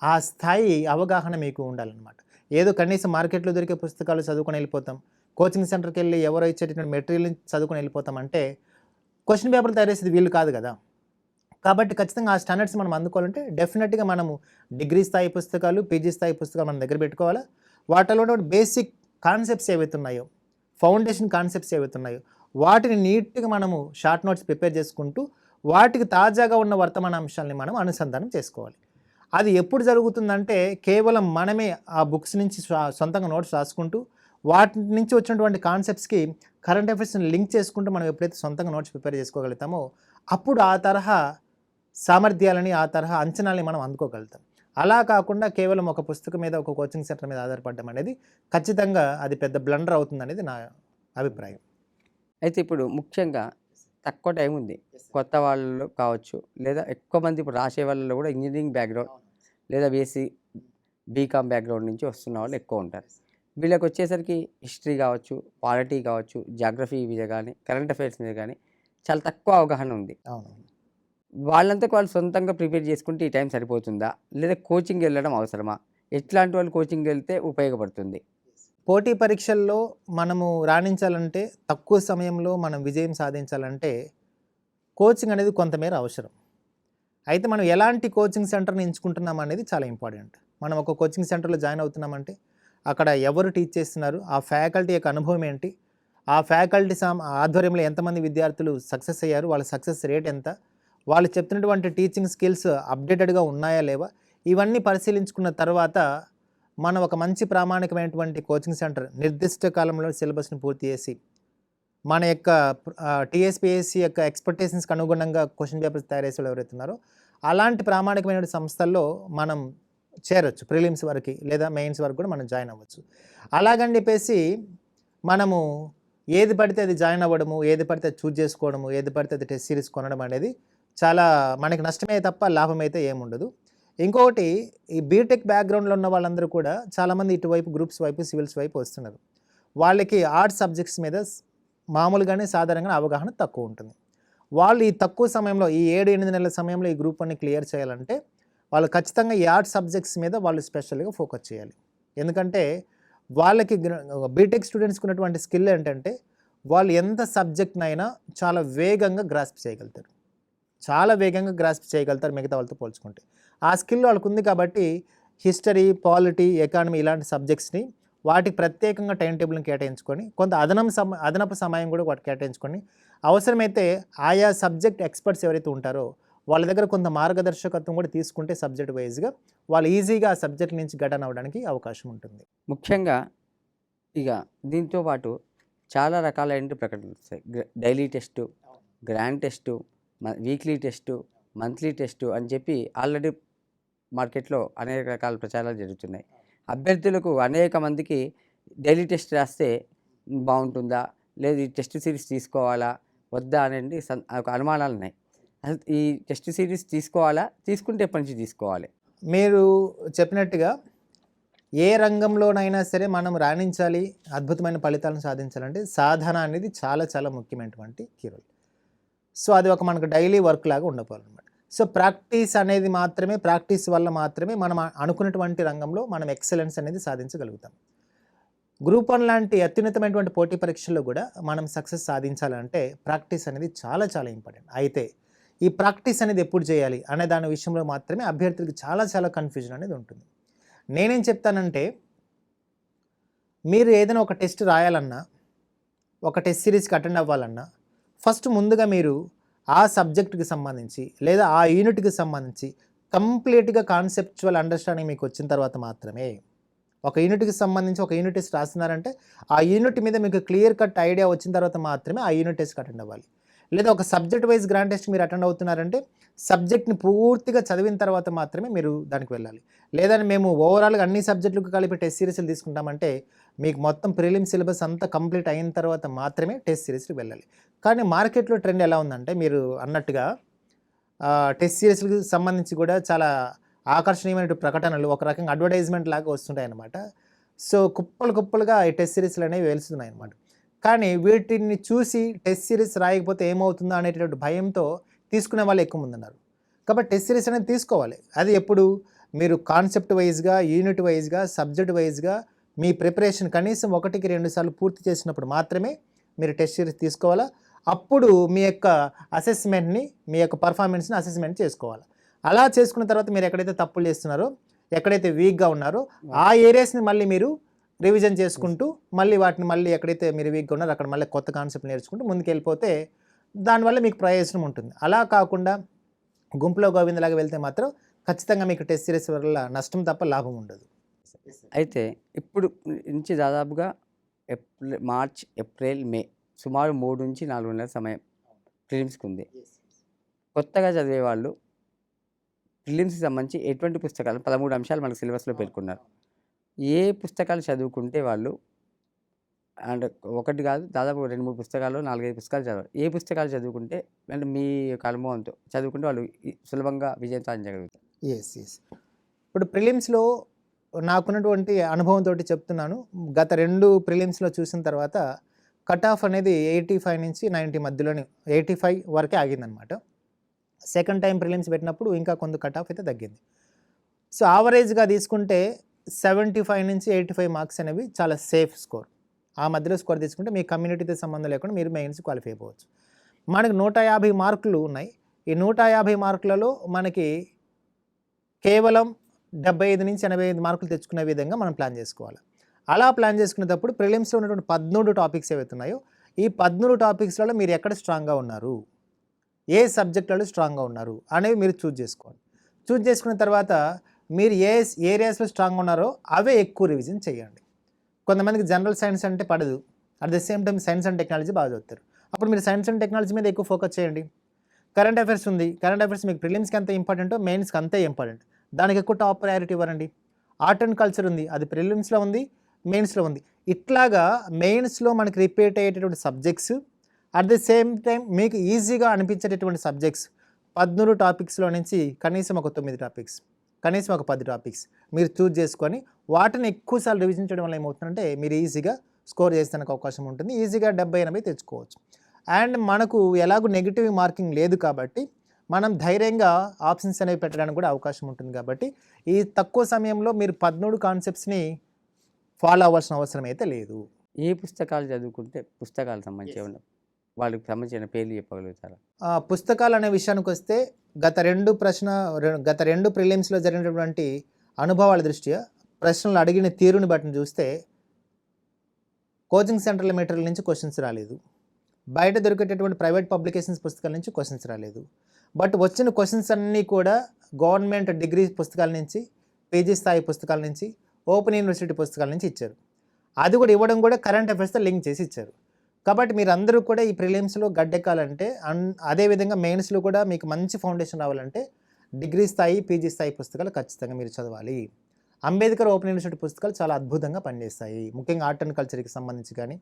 ఆ స్థాయి అవగాహన మీకు ఉండాలన్నమాట. ఏదో కనీసం మార్కెట్లో దొరికే పుస్తకాలు చదువుకొని వెళ్ళిపోతాం, కోచింగ్ సెంటర్కి వెళ్ళి ఎవరో ఇచ్చేటటువంటి మెటీరియల్ని చదువుకొని వెళ్ళిపోతాం అంటే క్వశ్చన్ పేపర్లు తయారు చేసేది వీళ్ళు కాదు కదా. కాబట్టి ఖచ్చితంగా ఆ స్టాండర్డ్స్ మనం అందుకోవాలంటే డెఫినెట్గా మనము డిగ్రీ స్థాయి పుస్తకాలు, పీజీ స్థాయి పుస్తకాలు మన దగ్గర పెట్టుకోవాలా. వాటిలో బేసిక్ కాన్సెప్ట్స్ ఏవైతే ఉన్నాయో, ఫౌండేషన్ కాన్సెప్ట్స్ ఏవైతే ఉన్నాయో వాటిని నీట్గా మనము షార్ట్ నోట్స్ ప్రిపేర్ చేసుకుంటూ వాటికి తాజాగా ఉన్న వర్తమాన అంశాలని మనం అనుసంధానం చేసుకోవాలి. అది ఎప్పుడు జరుగుతుందంటే కేవలం మనమే ఆ బుక్స్ నుంచి సొంతంగా నోట్స్ రాసుకుంటూ వాటి నుంచి వచ్చినటువంటి కాన్సెప్ట్స్కి కరెంట్ అఫైర్స్ని లింక్ చేసుకుంటూ మనం ఎప్పుడైతే సొంతంగా నోట్స్ ప్రిపేర్ చేసుకోగలుగుతామో అప్పుడు ఆ తరహా సామర్థ్యాలని, ఆ తరహా అంచనాలని మనం అందుకోగలుగుతాం. అలా కాకుండా కేవలం ఒక పుస్తకం మీద, ఒక కోచింగ్ సెంటర్ మీద ఆధారపడడం అనేది ఖచ్చితంగా అది పెద్ద బ్లండర్ అవుతుందనేది నా అభిప్రాయం. అయితే ఇప్పుడు ముఖ్యంగా తక్కువ టైం ఉంది, కొత్త వాళ్ళు కావచ్చు లేదా ఎక్కువ మంది ఇప్పుడు రాసే వాళ్ళలో కూడా ఇంజనీరింగ్ బ్యాక్గ్రౌండ్ లేదా బీఎస్సీ బీకామ్ బ్యాక్గ్రౌండ్ నుంచి వస్తున్న వాళ్ళు ఎక్కువ ఉంటారు. వీళ్ళకి వచ్చేసరికి హిస్టరీ కావచ్చు, పాలిటీ కావచ్చు, జాగ్రఫీ మీద కానీ, కరెంట్ అఫైర్స్ మీద కానీ చాలా తక్కువ అవగాహన ఉంది. అవును. వాళ్ళంతకు వాళ్ళు సొంతంగా ప్రిపేర్ చేసుకుంటే ఈ టైం సరిపోతుందా, లేదా కోచింగ్ వెళ్ళడం అవసరమా? ఎట్లాంటి వాళ్ళు కోచింగ్ వెళ్తే ఉపయోగపడుతుంది? పోటీ పరీక్షల్లో మనము రాణించాలంటే, తక్కువ సమయంలో మనం విజయం సాధించాలంటే కోచింగ్ అనేది కొంతమేర అవసరం. అయితే మనం ఎలాంటి కోచింగ్ సెంటర్ని ఎంచుకుంటున్నాం అనేది చాలా ఇంపార్టెంట్. మనం ఒక కోచింగ్ సెంటర్లో జాయిన్ అవుతున్నామంటే అక్కడ ఎవరు టీచ్ చేస్తున్నారు, ఆ ఫ్యాకల్టీ యొక్క అనుభవం ఏంటి, ఆ ఫ్యాకల్టీ ఆధ్వర్యంలో ఎంతమంది విద్యార్థులు సక్సెస్ అయ్యారు, వాళ్ళ సక్సెస్ రేట్ ఎంత, వాళ్ళు చెప్తున్నటువంటి టీచింగ్ స్కిల్స్ అప్డేటెడ్గా ఉన్నాయా లేవా, ఇవన్నీ పరిశీలించుకున్న తర్వాత మనం ఒక మంచి ప్రామాణికమైనటువంటి కోచింగ్ సెంటర్ నిర్దిష్ట కాలంలో సిలబస్ని పూర్తి చేసి మన యొక్క టీఎస్పీఎస్సీ యొక్క ఎక్స్పెక్టేషన్స్కి అనుగుణంగా క్వశ్చన్ పేపర్స్ తయారు చేసే వాళ్ళు ఎవరైతే ఉన్నారో అలాంటి ప్రామాణికమైన సంస్థల్లో మనం చేరొచ్చు. ప్రిలిమ్స్ వరకు లేదా మెయిన్స్ వరకు కూడా మనం జాయిన్ అవ్వచ్చు. అలాగని చెప్పేసి మనము ఏది పడితే అది జాయిన్ అవ్వడము, ఏది పడితే అది చూజ్ చేసుకోవడము, ఏది పడితే అది టెస్ట్ సిరీస్ కొనడం అనేది చాలా మనకి నష్టమే తప్ప లాభం అయితే ఏముండదు. ఇంకొకటి, ఈ బీటెక్ బ్యాక్గ్రౌండ్లో ఉన్న వాళ్ళందరూ కూడా చాలామంది ఇటువైపు గ్రూప్స్ వైపు, సివిల్స్ వైపు వస్తున్నారు. వాళ్ళకి ఆర్ట్స్ సబ్జెక్ట్స్ మీద మామూలుగానే సాధారణంగా అవగాహన తక్కువ ఉంటుంది. వాళ్ళు ఈ తక్కువ సమయంలో, ఈ 7-8 నెలల సమయంలో ఈ గ్రూప్ 1ని క్లియర్ చేయాలంటే వాళ్ళు ఖచ్చితంగా ఈ ఆర్ట్స్ సబ్జెక్ట్స్ మీద వాళ్ళు స్పెషల్గా ఫోకస్ చేయాలి. ఎందుకంటే వాళ్ళకి బీటెక్ స్టూడెంట్స్కి ఉన్నటువంటి స్కిల్ ఏంటంటే వాళ్ళు ఎంత సబ్జెక్ట్నైనా చాలా వేగంగా గ్రాస్ప్ చేయగలుగుతారు, చాలా వేగంగా గ్రాస్ప్ చేయగలుగుతారు మిగతా వాళ్ళతో పోల్చుకుంటే. ఆ స్కిల్ వాళ్ళకు ఉంది కాబట్టి హిస్టరీ, పాలిటీ, ఎకానమీ ఇలాంటి సబ్జెక్ట్స్ని వాటికి ప్రత్యేకంగా టైం టేబుల్ని కేటాయించుకొని కొంత అదనపు సమయం కూడా వాటికి కేటాయించుకొని అవసరమైతే ఆయా సబ్జెక్ట్ ఎక్స్పర్ట్స్ ఎవరైతే ఉంటారో వాళ్ళ దగ్గర కొంత మార్గదర్శకత్వం కూడా తీసుకుంటే సబ్జెక్ట్ వైజ్గా వాళ్ళు ఈజీగా ఆ సబ్జెక్ట్ నుంచి గటన్ అవ్వడానికి అవకాశం ఉంటుంది. ముఖ్యంగా ఇక దీంతో పాటు చాలా రకాలైన ప్రకటనలు వస్తాయి. Daily test, grand test, weekly test, monthly test అని చెప్పి ఆల్రెడీ మార్కెట్లో అనేక రకాల ప్రచారాలు జరుగుతున్నాయి. అభ్యర్థులకు అనేక మందికి డైలీ టెస్ట్ రాస్తే బాగుంటుందా, లేదు ఈ టెస్ట్ సిరీస్ తీసుకోవాలా వద్దా అనేది ఒక అనుమానాలు ఉన్నాయి. అసలు ఈ టెస్ట్ సిరీస్ తీసుకోవాలా, తీసుకుంటే ఎప్పటి నుంచి తీసుకోవాలి? మీరు చెప్పినట్టుగా ఏ రంగంలోనైనా సరే మనం రాణించాలి, అద్భుతమైన ఫలితాలను సాధించాలంటే సాధన అనేది చాలా చాలా ముఖ్యమైనటువంటి కీ రోల్. సో అది ఒక మనకు డైలీ వర్క్ లాగా ఉండకపోవాలన్నమాట. సో ప్రాక్టీస్ వల్ల మాత్రమే మనం అనుకున్నటువంటి రంగంలో మనం ఎక్సలెన్స్ అనేది సాధించగలుగుతాం. గ్రూప్ 1 లాంటి అత్యున్నతమైనటువంటి పోటీ పరీక్షల్లో కూడా మనం సక్సెస్ సాధించాలంటే ప్రాక్టీస్ అనేది చాలా చాలా ఇంపార్టెంట్. అయితే ఈ ప్రాక్టీస్ అనేది ఎప్పుడు చేయాలి అనే దాని విషయంలో మాత్రమే అభ్యర్థులకు చాలా చాలా కన్ఫ్యూజన్ అనేది ఉంటుంది. నేనేం చెప్తానంటే, మీరు ఏదైనా ఒక టెస్ట్ రాయాలన్నా, ఒక టెస్ట్ సిరీస్కి అటెండ్ అవ్వాలన్నా ఫస్ట్ ముందుగా మీరు ఆ సబ్జెక్టుకి సంబంధించి లేదా ఆ యూనిట్కి సంబంధించి కంప్లీట్గా కాన్సెప్చువల్ అండర్స్టాండింగ్ మీకు వచ్చిన తర్వాత మాత్రమే, ఒక యూనిట్కి సంబంధించి ఒక యూనిట్ టెస్ట్ రాస్తున్నారంటే ఆ యూనిట్ మీద మీకు క్లియర్ కట్ ఐడియా వచ్చిన తర్వాత మాత్రమే ఆ యూనిట్ టెస్ట్కి అటెండ్ అవ్వాలి. లేదా ఒక సబ్జెక్ట్ వైజ్ గ్రాండ్ టెస్ట్ మీరు అటెండ్ అవుతున్నారంటే సబ్జెక్ట్ని పూర్తిగా చదివిన తర్వాత మాత్రమే మీరు దానికి వెళ్ళాలి. లేదని మేము ఓవరాల్గా అన్ని సబ్జెక్టులకు కలిపి టెస్ట్ సిరీస్లు తీసుకుంటామంటే మీకు మొత్తం ప్రిలిమ్ సిలబస్ అంతా కంప్లీట్ అయిన తర్వాత మాత్రమే టెస్ట్ సిరీస్కి వెళ్ళాలి. కానీ మార్కెట్లో ట్రెండ్ ఎలా ఉందంటే మీరు అన్నట్టుగా టెస్ట్ సిరీస్కి సంబంధించి కూడా చాలా ఆకర్షణీయమైన ప్రకటనలు ఒక రకంగా అడ్వర్టైజ్మెంట్ లాగా వస్తుంటాయి అన్నమాట. సో కుప్పలుగా ఈ టెస్ట్ సిరీస్లు అనేవి వెలుస్తున్నాయి అన్నమాట. కానీ వీటిని చూసి టెస్ట్ సిరీస్ రాయకపోతే ఏమవుతుందో అనేటువంటి భయంతో తీసుకునే వాళ్ళు ఎక్కువ మంది ఉన్నారు. కాబట్టి టెస్ట్ సిరీస్ అనేది తీసుకోవాలి. అది ఎప్పుడు మీరు కాన్సెప్ట్ వైజ్గా, యూనిట్ వైజ్గా, సబ్జెక్ట్ వైజ్గా మీ ప్రిపరేషన్ కనీసం 1-2 సార్లు పూర్తి చేసినప్పుడు మాత్రమే మీరు టెస్ట్ సిరీస్ తీసుకోవాలా. అప్పుడు మీ యొక్క అసెస్మెంట్ని, మీ యొక్క పర్ఫార్మెన్స్ని అసెస్మెంట్ చేసుకోవాలి. అలా చేసుకున్న తర్వాత మీరు ఎక్కడైతే తప్పులు చేస్తున్నారో, ఎక్కడైతే వీక్గా ఉన్నారో ఆ ఏరియాస్ని మళ్ళీ మీరు రివిజన్ చేసుకుంటూ వాటిని ఎక్కడైతే మీరు వీక్గా ఉన్నారో అక్కడ మళ్ళీ కొత్త కాన్సెప్ట్ నేర్చుకుంటూ ముందుకు వెళ్ళిపోతే దానివల్ల మీకు ప్రయోజనం ఉంటుంది. అలా కాకుండా గుంపులో గోవిందలాగా వెళ్తే మాత్రం ఖచ్చితంగా మీకు టెస్ట్ సిరీస్ వల్ల నష్టం తప్ప లాభం ఉండదు. అయితే ఇప్పుడు నుంచి దాదాపుగా మార్చ్, ఏప్రిల్, మే సుమారు 3 నుంచి 4 నెలల సమయం ప్రిలిమ్స్కి ఉంది. కొత్తగా చదివే వాళ్ళు ప్రిలిమ్స్కి సంబంధించి ఎటువంటి పుస్తకాలు 13 అంశాలు మనకు సిలబస్లో పేర్కొన్నారు. ఏ పుస్తకాలు చదువుకుంటే వాళ్ళు అండ్ ఒకటి కాదు దాదాపు 2-3 పుస్తకాలు, 4-5 పుస్తకాలు చదవాలి. ఏ పుస్తకాలు చదువుకుంటే అంటే మీ యొక్క అనుభవంతో చదువుకుంటే వాళ్ళు సులభంగా విజయం సాధించగలుగుతారు? ఇప్పుడు ప్రిలిమ్స్లో నాకున్నటువంటి అనుభవంతో చెప్తున్నాను. గత 2 ప్రిలిమ్స్లో చూసిన తర్వాత కట్ ఆఫ్ అనేది 85 నుంచి 90 మధ్యలోనే 85 వరకే ఆగిందనమాట. సెకండ్ టైం ప్రిలిమ్స్ పెట్టినప్పుడు ఇంకా కొంత కట్ ఆఫ్ అయితే తగ్గింది. సో యావరేజ్గా తీసుకుంటే 75 నుంచి 85 మార్క్స్ అనేవి చాలా సేఫ్ స్కోర్. ఆ మధ్యలో స్కోర్ తీసుకుంటే మీ కమ్యూనిటీతో సంబంధం లేకుండా మీరు మెయిన్స్ క్వాలిఫై అయిపోవచ్చు. మనకు 150 మార్కులు ఉన్నాయి. ఈ 150 మార్కులలో మనకి కేవలం 75 నుంచి 85 మార్కులు తెచ్చుకునే విధంగా మనం ప్లాన్ చేసుకోవాలి. అలా ప్లాన్ చేసుకునేటప్పుడు ప్రిలిమ్స్లో ఉన్నటువంటి 13 టాపిక్స్ ఏవైతే ఉన్నాయో ఈ 13 టాపిక్స్లలో మీరు ఎక్కడ స్ట్రాంగ్గా ఉన్నారు, ఏ సబ్జెక్టులలో స్ట్రాంగ్గా ఉన్నారు అనేవి మీరు చూజ్ చేసుకోవాలి. చూజ్ చేసుకున్న తర్వాత మీరు ఏ ఏరియాస్లో స్ట్రాంగ్గా ఉన్నారో అవే ఎక్కువ రివిజన్ చేయండి. కొంతమందికి జనరల్ సైన్స్ అంటే పడదు, at the same time science and technology బాగా చదువుతారు. అప్పుడు మీరు సైన్స్ అండ్ టెక్నాలజీ మీద ఎక్కువ ఫోకస్ చేయండి. కరెంట్ అఫైర్స్ ఉంది, కరెంట్ అఫైర్స్ మీకు ప్రిలిమ్స్కి ఎంత ఇంపార్టెంటో మెయిన్స్కి అంతే ఇంపార్టెంట్, దానికి ఎక్కువ టాప్ ప్రయారిటీ ఇవ్వరండి. ఆర్ట్ అండ్ కల్చర్ ఉంది, అది ప్రిలిమ్స్లో ఉంది, మెయిన్స్లో ఉంది. ఇట్లాగా మెయిన్స్లో మనకి రిపీట్ అయ్యేటటువంటి subjects, at the same time మీకు ఈజీగా అనిపించేటటువంటి సబ్జెక్ట్స్ 13 టాపిక్స్లో నుంచి కనీసం ఒక 9 టాపిక్స్, కనీసం ఒక 10 టాపిక్స్ మీరు చూజ్ చేసుకొని వాటిని ఎక్కువసార్లు రివిజన్ చేయడం వల్ల ఏమవుతుందంటే మీరు ఈజీగా స్కోర్ చేసేందుకు అవకాశం ఉంటుంది. ఈజీగా 70-80 తెచ్చుకోవచ్చు. అండ్ మనకు ఎలాగో నెగిటివ్ మార్కింగ్ లేదు కాబట్టి మనం ధైర్యంగా ఆప్షన్స్ అనేవి పెట్టడానికి కూడా అవకాశం ఉంటుంది. కాబట్టి ఈ తక్కువ సమయంలో మీరు 13 కాన్సెప్ట్స్ని ఫాలో అవ్వాల్సిన అవసరం అయితే లేదు. ఏ పుస్తకాలు చదువుకుంటే పుస్తకాలకు సంబంధించి ఏమన్నా వాళ్ళకి సంబంధించిన పేర్లు చెప్పగలుగుతారా? పుస్తకాలు అనే విషయానికి వస్తే గత రెండు ప్రిలిమ్స్లో జరిగినటువంటి అనుభవాల దృష్ట్యా ప్రశ్నలు అడిగిన తీరుని బట్టి చూస్తే కోచింగ్ సెంటర్ల మెటీరియల్ నుంచి క్వశ్చన్స్ రాలేదు, బయట దొరికేటటువంటి ప్రైవేట్ పబ్లికేషన్స్ పుస్తకాల నుంచి క్వశ్చన్స్ రాలేదు. బట్ వచ్చిన క్వశ్చన్స్ అన్నీ కూడా గవర్నమెంట్ డిగ్రీ పుస్తకాల నుంచి, పీజీ స్థాయి పుస్తకాల నుంచి, ఓపెన్ యూనివర్సిటీ పుస్తకాల నుంచి ఇచ్చారు. అది కూడా ఇవ్వడం కూడా కరెంట్ అఫైర్స్తో లింక్ చేసి ఇచ్చారు. కాబట్టి మీరు అందరూ కూడా ఈ ప్రిలిమ్స్లో గడ్డెక్కాలంటే అదేవిధంగా మెయిన్స్లో కూడా మీకు మంచి ఫౌండేషన్ రావాలంటే డిగ్రీ స్థాయి, పీజీ స్థాయి పుస్తకాలు ఖచ్చితంగా మీరు చదవాలి. అంబేద్కర్ ఓపెన్ యూనివర్సిటీ పుస్తకాలు చాలా అద్భుతంగా పనిచేస్తాయి. ముఖ్యంగా ఆర్ట్ అండ్ కల్చర్కి సంబంధించి కానీ,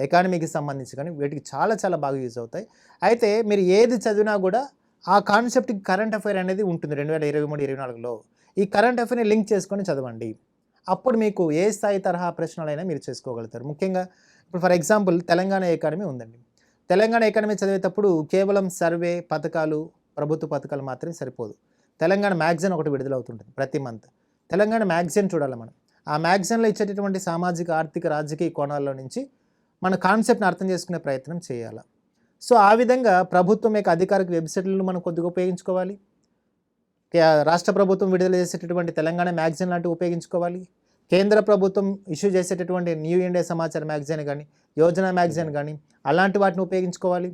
ఎకానమీకి సంబంధించి కానీ వీటికి చాలా చాలా బాగా యూజ్ అవుతాయి. అయితే మీరు ఏది చదివినా కూడా ఆ కాన్సెప్ట్కి కరెంట్ అఫైర్ అనేది ఉంటుంది 2023-24లో. ఈ కరెంట్ అఫైర్ని లింక్ చేసుకొని చదవండి. అప్పుడు మీకు ఏ స్థాయి తరహా ప్రశ్నలైనా మీరు చేసుకోగలుగుతారు. ముఖ్యంగా ఇప్పుడు ఫర్ ఎగ్జాంపుల్ తెలంగాణ ఎకానమీ ఉందండి. తెలంగాణ ఎకానమీ చదివేటప్పుడు కేవలం సర్వే పథకాలు, ప్రభుత్వ పథకాలు మాత్రమే సరిపోదు. తెలంగాణ మ్యాగజైన్ ఒకటి విడుదలవుతుంటుంది ప్రతి మంత్. తెలంగాణ మ్యాగజైన్ చూడాలి మనం. ఆ మ్యాగజైన్లో ఇచ్చేటటువంటి సామాజిక, ఆర్థిక, రాజకీయ కోణాల్లో నుంచి మన కాన్సెప్ట్ని అర్థం చేసుకునే ప్రయత్నం చేయాలి. సో ఆ విధంగా ప్రభుత్వం యొక్క అధికారిక వెబ్సైట్లను మనం కొద్దిగా ఉపయోగించుకోవాలి. రాష్ట్ర ప్రభుత్వం విడుదల చేసేటటువంటి తెలంగాణ మ్యాగజైన్ లాంటివి ఉపయోగించుకోవాలి. కేంద్ర ప్రభుత్వం ఇష్యూ చేసేటటువంటి న్యూ ఇండియా సమాచార మ్యాగజైన్ కానీ, యోజన మ్యాగజైన్ కానీ అలాంటి వాటిని ఉపయోగించుకోవాలి.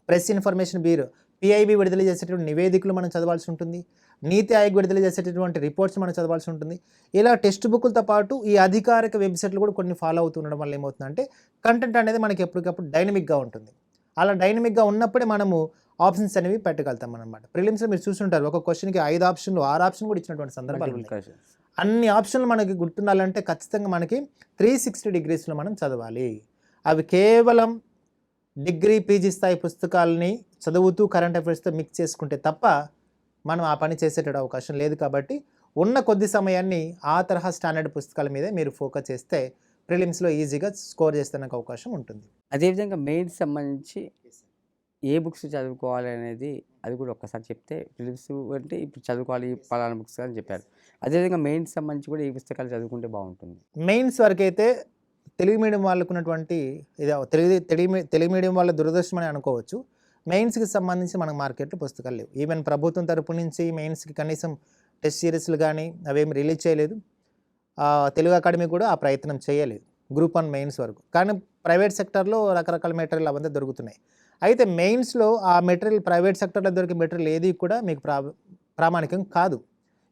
ప్రెస్ ఇన్ఫర్మేషన్ బ్యూరో పిఐబి విడుదల చేసేటటువంటి నివేదికలు మనం చదవాల్సి ఉంటుంది. నీతి ఆయోగ్ విడుదల చేసేటటువంటి రిపోర్ట్స్ మనం చదవాల్సి ఉంటుంది. ఇలా టెక్స్ట్ బుక్లతో పాటు ఈ అధికారిక వెబ్సైట్లు కూడా కొన్ని ఫాలో అవుతుండడం వల్ల ఏమవుతుందంటే కంటెంట్ అనేది మనకి ఎప్పటికప్పుడు డైనమిక్గా ఉంటుంది. అలా డైనమిక్గా ఉన్నప్పుడే మనము ఆప్షన్స్ అనేవి పెట్టగలుగుతాం అనమాట. ప్రిలిమ్స్లో మీరు చూస్తుంటారు ఒక క్వశ్చన్కి 5 ఆప్షన్లు 6 ఆప్షన్ కూడా ఇచ్చినటువంటి సందర్భాలు ఉన్నాయి. అన్ని ఆప్షన్లు మనకి గుర్తుండాలంటే ఖచ్చితంగా మనకి 360 డిగ్రీస్లో మనం చదవాలి. అవి కేవలం డిగ్రీ, పీజీ స్థాయి పుస్తకాలని చదువుతూ కరెంట్ అఫైర్స్తో మిక్స్ చేసుకుంటే తప్ప మనం ఆ పని చేసేట అవకాశం లేదు. కాబట్టి ఉన్న కొద్ది సమయాన్ని ఆ తరహా స్టాండర్డ్ పుస్తకాల మీదే మీరు ఫోకస్ చేస్తే ప్రిలిమ్స్లో ఈజీగా స్కోర్ చేస్తానికి అవకాశం ఉంటుంది. అదేవిధంగా మెయిన్స్ సంబంధించి ఏ బుక్స్ చదువుకోవాలి అనేది అది కూడా ఒక్కసారి చెప్తే, ఫిలిమ్స్ అంటే ఇప్పుడు చదువుకోవాలి పలానా బుక్స్ అని చెప్పారు. అదేవిధంగా మెయిన్స్ సంబంధించి కూడా ఈ పుస్తకాలు చదువుకుంటే బాగుంటుంది. మెయిన్స్ వరకు అయితే తెలుగు మీడియం వాళ్ళకు ఉన్నటువంటి తెలుగు మీడియం వాళ్ళ దురదృష్టం అని అనుకోవచ్చు. మెయిన్స్కి సంబంధించి మనకు మార్కెట్లో పుస్తకాలు లేవు. ఈవెన్ ప్రభుత్వం తరపు నుంచి మెయిన్స్కి కనీసం టెస్ట్ సిరీస్లు కానీ అవేమి రిలీజ్ చేయలేదు. తెలుగు అకాడమీ కూడా ఆ ప్రయత్నం చేయలేదు గ్రూప్ 1 మెయిన్స్ వరకు. కానీ ప్రైవేట్ సెక్టర్లో రకరకాల మెటీరియల్ అవంతా దొరుకుతున్నాయి. అయితే మెయిన్స్లో ఆ మెటీరియల్ ప్రైవేట్ సెక్టర్లో దొరికే మెటీరియల్ ఏది కూడా మీకు ప్రామాణికం కాదు.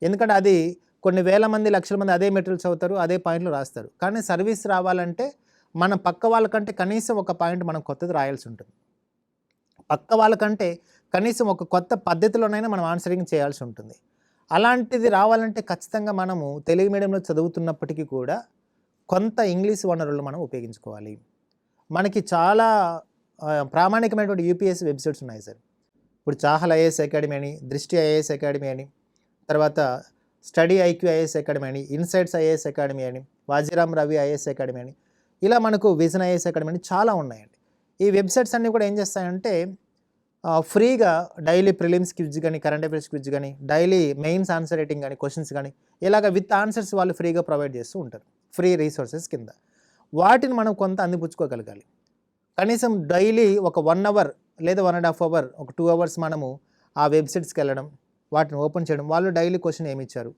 ఎందుకంటే అది కొన్ని వేల మంది, లక్షల మంది అదే మెటీరియల్స్ అవుతారు, అదే పాయింట్లు రాస్తారు. కానీ సర్వీస్ రావాలంటే మనం పక్క వాళ్ళకంటే కనీసం ఒక పాయింట్ మనం కొత్తది రాయాల్సి ఉంటుంది. పక్క వాళ్ళకంటే కనీసం ఒక కొత్త పద్ధతిలోనైనా మనం ఆన్సరింగ్ చేయాల్సి ఉంటుంది. అలాంటిది రావాలంటే ఖచ్చితంగా మనము తెలుగు మీడియంలో చదువుతున్నప్పటికీ కూడా కొంత ఇంగ్లీష్ వనరులు మనం ఉపయోగించుకోవాలి. మనకి చాలా ప్రామాణికమైనటువంటి యూపీఎస్సీ వెబ్సైట్స్ ఉన్నాయి సార్. ఇప్పుడు చాహల్ ఐఏఎస్ అకాడమీ అని, దృష్టి ఐఏఎస్ అకాడమీ అని, తర్వాత స్టడీ ఐక్యూ ఐఏఎస్ అకాడమీ అని, ఇన్సైట్స్ ఐఏఎస్ అకాడమీ అని, వాజీరామ్ రవి ఐఏఎస్ అకాడమీ అని, ఇలా మనకు విజన్ ఐఏఎస్ అకాడమీ అని చాలా ఉన్నాయండి. ఈ వెబ్సైట్స్ అన్నీ కూడా ఏం చేస్తాయంటే ఫ్రీగా డైలీ ప్రిలిమ్స్ క్విజ్ కానీ, కరెంట్ అఫైర్స్ క్విజ్ కానీ, డైలీ మెయిన్స్ ఆన్సర్ రైటింగ్ కానీ, క్వశ్చన్స్ కానీ ఇలాగ విత్ ఆన్సర్స్ వాళ్ళు ఫ్రీగా ప్రొవైడ్ చేస్తూ ఉంటారు ఫ్రీ రీసోర్సెస్ కింద. వాటిని మనం కొంత అందిపుచ్చుకోగలగాలి. కనీసం డైలీ ఒక 1 అవర్ లేదా 1.5 అవర్, ఒక 2 అవర్స్ మనము ఆ వెబ్సైట్స్కి వెళ్ళడం, వాటిని ఓపెన్ చేయడం, వాళ్ళు డైలీ క్వశ్చన్ ఏమి ఇచ్చారు,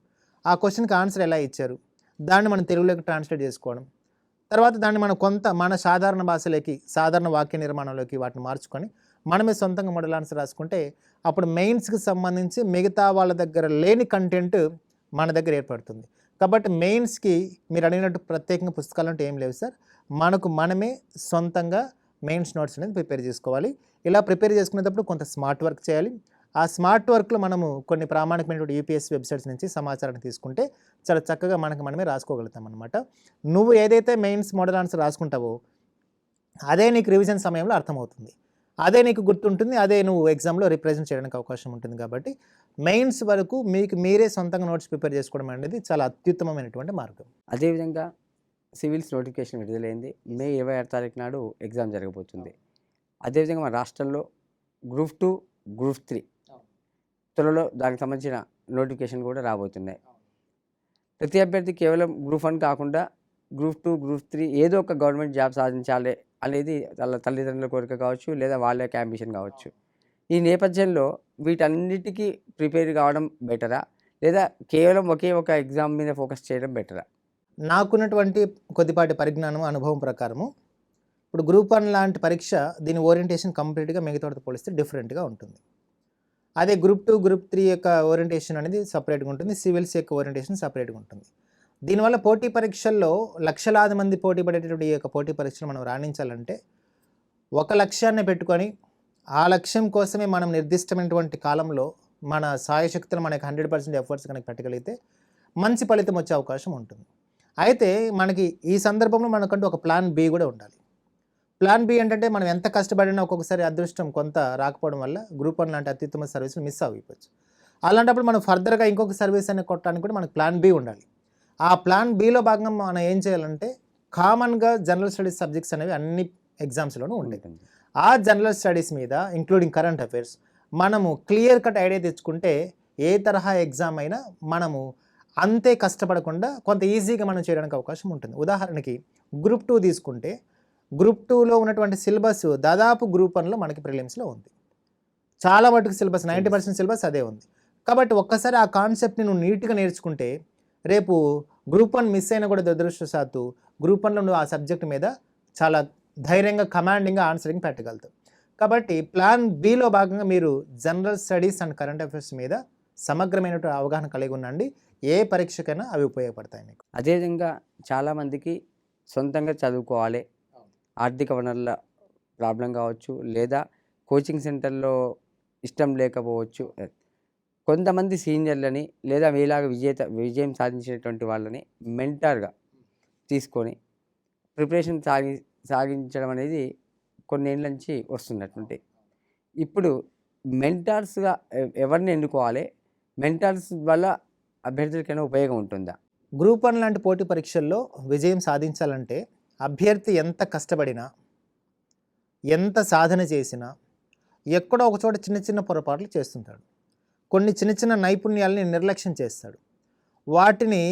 ఆ క్వశ్చన్కి ఆన్సర్ ఎలా ఇచ్చారు, దాన్ని మనం తెలుగులోకి ట్రాన్స్లేట్ చేసుకోవడం, తర్వాత దాన్ని మనం కొంత మన సాధారణ భాషలోకి, సాధారణ వాక్య నిర్మాణంలోకి వాటిని మార్చుకొని మనమే సొంతంగా మోడల్ ఆన్సర్ రాసుకుంటే అప్పుడు మెయిన్స్కి సంబంధించి మిగతా వాళ్ళ దగ్గర లేని కంటెంట్ మన దగ్గర ఏర్పడుతుంది. కాబట్టి మెయిన్స్కి మీరు అడిగినట్టు ప్రత్యేకంగా పుస్తకాలు అంటే ఏం లేవు సార్. మనమే సొంతంగా మెయిన్స్ నోట్స్ అనేది ప్రిపేర్ చేసుకోవాలి. ఇలా ప్రిపేర్ చేసుకునేటప్పుడు కొంత స్మార్ట్ వర్క్ చేయాలి. ఆ స్మార్ట్ వర్క్లో మనము కొన్ని ప్రామాణికమైనటువంటి యూపీఎస్సీ వెబ్సైట్స్ నుంచి సమాచారాన్ని తీసుకుంటే చాలా చక్కగా మనమే రాసుకోగలుగుతాం అనమాట. నువ్వు ఏదైతే మెయిన్స్ మోడల్ ఆన్సర్ రాసుకుంటావో అదే నీకు రివిజన్ సమయంలో అర్థమవుతుంది, అదే నీకు గుర్తుంటుంది, అదే నువ్వు ఎగ్జామ్లో రిప్రజెంట్ చేయడానికి అవకాశం ఉంటుంది. కాబట్టి మెయిన్స్ వరకు మీకు మీరే సొంతంగా నోట్స్ ప్రిపేర్ చేసుకోవడం అనేది చాలా అత్యుత్తమమైనటువంటి మార్గం. అదేవిధంగా సివిల్స్ నోటిఫికేషన్ విడుదలైంది. మే 26 తారీఖు నాడు ఎగ్జామ్ జరగబోతుంది. అదేవిధంగా మన రాష్ట్రంలో గ్రూప్ 2, గ్రూప్ 3 త్వరలో దానికి సంబంధించిన నోటిఫికేషన్ కూడా రాబోతున్నాయి. ప్రతి అభ్యర్థి కేవలం గ్రూప్ 1 కాకుండా గ్రూప్ 2, గ్రూప్ 3 ఏదో ఒక గవర్నమెంట్ జాబ్ సాధించాలి అనేది వాళ్ళ తల్లిదండ్రుల కోరిక కావచ్చు, లేదా వాళ్ళ యొక్క యాంబిషన్ కావచ్చు. ఈ నేపథ్యంలో వీటన్నిటికీ ప్రిపేర్ కావడం బెటరా? లేదా కేవలం ఒకే ఒక ఎగ్జామ్ మీద ఫోకస్ చేయడం బెటరా? నాకున్నటువంటి కొద్దిపాటి పరిజ్ఞానం, అనుభవం ప్రకారము ఇప్పుడు గ్రూప్ 1 లాంటి పరీక్ష దీని ఓరియంటేషన్ కంప్లీట్గా మిగతా వాటితో పోలిస్తే డిఫరెంట్గా ఉంటుంది. అదే గ్రూప్ 2, గ్రూప్ 3 యొక్క ఓరియంటేషన్ అనేది సపరేట్గా ఉంటుంది. సివిల్స్ యొక్క ఓరియంటేషన్ సపరేట్గా ఉంటుంది. దీనివల్ల పోటీ పరీక్షల్లో లక్షలాది మంది పోటీ పడేటటువంటి ఈ యొక్క పోటీ పరీక్షలు మనం రాణించాలంటే ఒక లక్ష్యాన్ని పెట్టుకొని ఆ లక్ష్యం కోసమే మనం నిర్దిష్టమైనటువంటి కాలంలో మన సాయశక్తులు మనకి 100% ఎఫర్ట్స్ కనుక పెట్టగలిగితే మంచి ఫలితం వచ్చే అవకాశం ఉంటుంది. అయితే మనకి ఈ సందర్భంలో మనకంటూ ఒక ప్లాన్ బి కూడా ఉండాలి. ప్లాన్ బి ఏంటంటే మనం ఎంత కష్టపడినా ఒక్కొక్కసారి అదృష్టం కొంత రాకపోవడం వల్ల గ్రూప్ 1 లాంటి అత్యుత్తమ సర్వీసులు మిస్ అయిపోవచ్చు. అలాంటప్పుడు మనం ఫర్దర్గా ఇంకొక సర్వీస్ అనేది కొట్టడానికి కూడా మనకు ప్లాన్ బి ఉండాలి. ఆ ప్లాన్ బిలో భాగంగా మనం ఏం చేయాలంటే కామన్గా జనరల్ స్టడీస్ సబ్జెక్ట్స్ అనేవి అన్ని ఎగ్జామ్స్లోనూ ఉంటాయి. ఆ జనరల్ స్టడీస్ మీద ఇంక్లూడింగ్ కరెంట్ అఫైర్స్ మనము క్లియర్ కట్ ఐడియా తెచ్చుకుంటే ఏ తరహా ఎగ్జామ్ అయినా మనము అంతే కష్టపడకుండా కొంత ఈజీగా మనం చేయడానికి అవకాశం ఉంటుంది. ఉదాహరణకి గ్రూప్ 2 తీసుకుంటే గ్రూప్ 2లో ఉన్నటువంటి సిలబస్ దాదాపు గ్రూప్ 1లో మనకి ప్రిలిమ్స్లో ఉంది. చాలా మటుకు సిలబస్ 90% సిలబస్ అదే ఉంది. కాబట్టి ఒక్కసారి ఆ కాన్సెప్ట్ని నువ్వు నీట్గా నేర్చుకుంటే రేపు గ్రూప్ 1 మిస్ అయినా కూడా దురదృష్టవశాత్తు గ్రూప్ 1లో నువ్వు ఆ సబ్జెక్ట్ మీద చాలా ధైర్యంగా కమాండింగ్గా ఆన్సరింగ్ పెట్టగలుగుతావు. కాబట్టి ప్లాన్ బిలో భాగంగా మీరు general studies and current affairs మీద సమగ్రమైనటువంటి అవగాహన కలిగి ఉండండి. ఏ పరీక్షకైనా అవి ఉపయోగపడతాయి మీకు. అదేవిధంగా చాలామందికి సొంతంగా చదువుకోవాలి, ఆర్థిక వనరుల ప్రాబ్లం కావచ్చు, లేదా కోచింగ్ సెంటర్లో ఇష్టం లేకపోవచ్చు. కొంతమంది సీనియర్లని లేదా మీలాగా విజయం సాధించినటువంటి వాళ్ళని మెంటార్గా తీసుకొని ప్రిపరేషన్ సాగించడం అనేది కొన్నేళ్ళ నుంచి వస్తున్నటువంటి. ఇప్పుడు మెంటార్స్గా ఎవరిని ఎన్నుకోవాలి? మెంటార్స్ వల్ల అభ్యర్థులకైనా ఉపయోగం ఉంటుందా? గ్రూప్ 1 లాంటి పోటీ పరీక్షల్లో విజయం సాధించాలంటే అభ్యర్థి ఎంత కష్టపడినా, ఎంత సాధన చేసినా ఎక్కడో ఒక చోట చిన్న చిన్న పొరపాట్లు చేస్తుంటాడు. కొన్ని చిన్న చిన్న నైపుణ్యాలని నిర్లక్ష్యం చేస్తాడు. వాటిని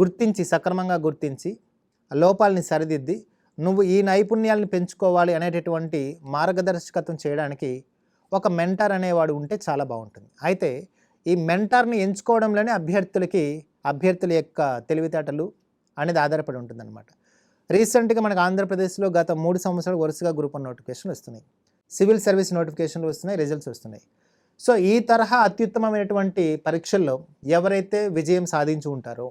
గుర్తించి సక్రమంగా గుర్తించి ఆ లోపాలని సరిదిద్ది నువ్వు ఈ నైపుణ్యాలను పెంచుకోవాలి అనేటటువంటి మార్గదర్శకత్వం చేయడానికి ఒక మెంటార్ అనేవాడు ఉంటే చాలా బాగుంటుంది. అయితే ఈ మెంటార్ని ఎంచుకోవడంలోనే అభ్యర్థుల యొక్క తెలివితేటలు అనేది ఆధారపడి ఉంటుందన్నమాట. రీసెంట్గా మనకు ఆంధ్రప్రదేశ్లో గత 3 సంవత్సరాలు వరుసగా గ్రూప్ 1 నోటిఫికేషన్లు వస్తున్నాయి, సివిల్ సర్వీస్ నోటిఫికేషన్లు వస్తున్నాయి, రిజల్ట్స్ వస్తున్నాయి. సో ఈ తరహా అత్యుత్తమమైనటువంటి పరీక్షల్లో ఎవరైతే విజయం సాధించి ఉంటారో,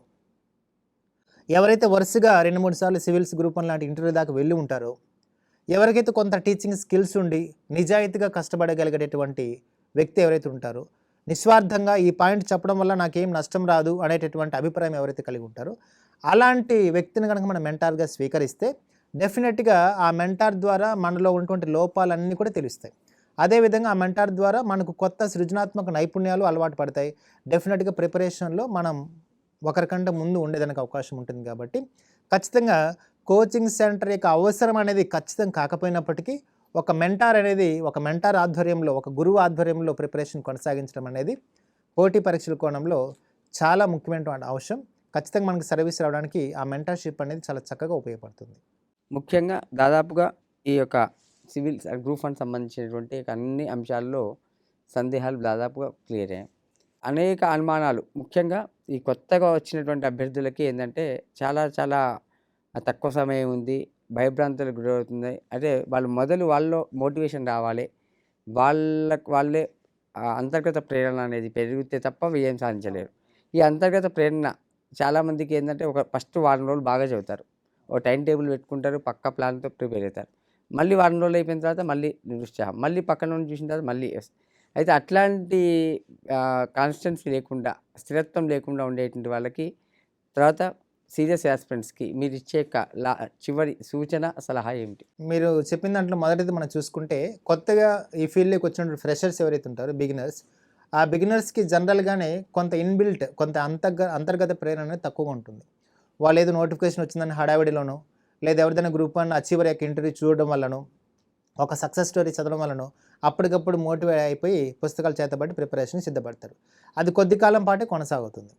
ఎవరైతే వరుసగా 2-3 సార్లు సివిల్స్ గ్రూప్ 1 లాంటి ఇంటర్వ్యూ దాకా వెళ్ళి ఉంటారో, ఎవరికైతే కొంత టీచింగ్ స్కిల్స్ ఉండి నిజాయితీగా కష్టపడగలిగేటటువంటి వ్యక్తి ఎవరైతే ఉంటారో, నిస్వార్థంగా ఈ పాయింట్ చెప్పడం వల్ల నాకేం నష్టం రాదు అనేటటువంటి అభిప్రాయం ఎవరైతే కలిగి ఉంటారో, అలాంటి వ్యక్తిని కనుక మనం మెంటార్గా స్వీకరిస్తే డెఫినెట్గా ఆ మెంటార్ ద్వారా మనలో ఉన్నటువంటి లోపాలన్నీ కూడా తెలుస్తాయి. అదేవిధంగా ఆ మెంటార్ ద్వారా మనకు కొత్త సృజనాత్మక నైపుణ్యాలు అలవాటు పడతాయి. డెఫినెట్గా ప్రిపరేషన్లో మనం ఒకరికంటే ముందు ఉండేదానికి అవకాశం ఉంటుంది. కాబట్టి ఖచ్చితంగా కోచింగ్ సెంటర్ యొక్క అవసరం అనేది ఖచ్చితం కాకపోయినప్పటికీ ఒక మెంటార్ ఆధ్వర్యంలో, ఒక గురువు ఆధ్వర్యంలో ప్రిపరేషన్ కొనసాగించడం అనేది పోటీ పరీక్షల కోణంలో చాలా ముఖ్యమైనటువంటి అవసరం. ఖచ్చితంగా మనకి సర్వీస్ రావడానికి ఆ మెంటర్షిప్ అనేది చాలా చక్కగా ఉపయోగపడుతుంది. ముఖ్యంగా దాదాపుగా ఈ యొక్క సివిల్ గ్రూప్ 1 సంబంధించినటువంటి అన్ని అంశాల్లో సందేహాలు దాదాపుగా క్లియర్ అయ్యాయి. అనేక అనుమానాలు ముఖ్యంగా ఈ కొత్తగా వచ్చినటువంటి అభ్యర్థులకి ఏంటంటే చాలా తక్కువ సమయం ఉంది, భయభ్రాంతులకు గురవుతుంది. అంటే వాళ్ళలో మోటివేషన్ రావాలి, వాళ్ళే అంతర్గత ప్రేరణ అనేది పెరిగితే తప్ప విజయం సాధించలేరు. ఈ అంతర్గత ప్రేరణ చాలామందికి ఏంటంటే ఫస్ట్ వారం రోజులు బాగా చదువుతారు, ఒక టైం టేబుల్ పెట్టుకుంటారు, పక్కా ప్లాన్తో ప్రిపేర్ అవుతారు. మళ్ళీ వారం రోజులు అయిపోయిన తర్వాత మళ్ళీ నిరుత్సాహం, మళ్ళీ పక్కన నుండి చూసిన తర్వాత మళ్ళీ అయితే అట్లాంటి కాన్స్టెన్సీ లేకుండా, స్థిరత్వం లేకుండా ఉండేటువంటి వాళ్ళకి తర్వాత సీరియస్ యాస్పిరెంట్స్కి మీరు ఇచ్చే చివరి సూచన, సలహా ఏమిటి? మీరు చెప్పిన దాంట్లో మొదటిది మనం చూసుకుంటే, కొత్తగా ఈ ఫీల్డ్లోకి వచ్చినటువంటి ఫ్రెషర్స్ ఎవరైతే ఉంటారో బిగినర్స్, ఆ బిగినర్స్కి జనరల్గానే కొంత ఇన్బిల్ట్, కొంత అంతర్గత ప్రేరణ అనేది తక్కువగా ఉంటుంది. వాళ్ళు ఏదో నోటిఫికేషన్ వచ్చిందని హడావిడిలోనో, లేదా ఎవరిదైనా గ్రూప్ 1 అచీవర్ యొక్క ఇంటర్వ్యూ చూడడం వల్లనో, ఒక సక్సెస్ స్టోరీ చదవడం వల్లనో అప్పటికప్పుడు మోటివేట్ అయిపోయి పుస్తకాలు చేతబట్టి ప్రిపరేషన్ సిద్ధపడతారు. అది కొద్ది కాలం పాటే కొనసాగుతుంది.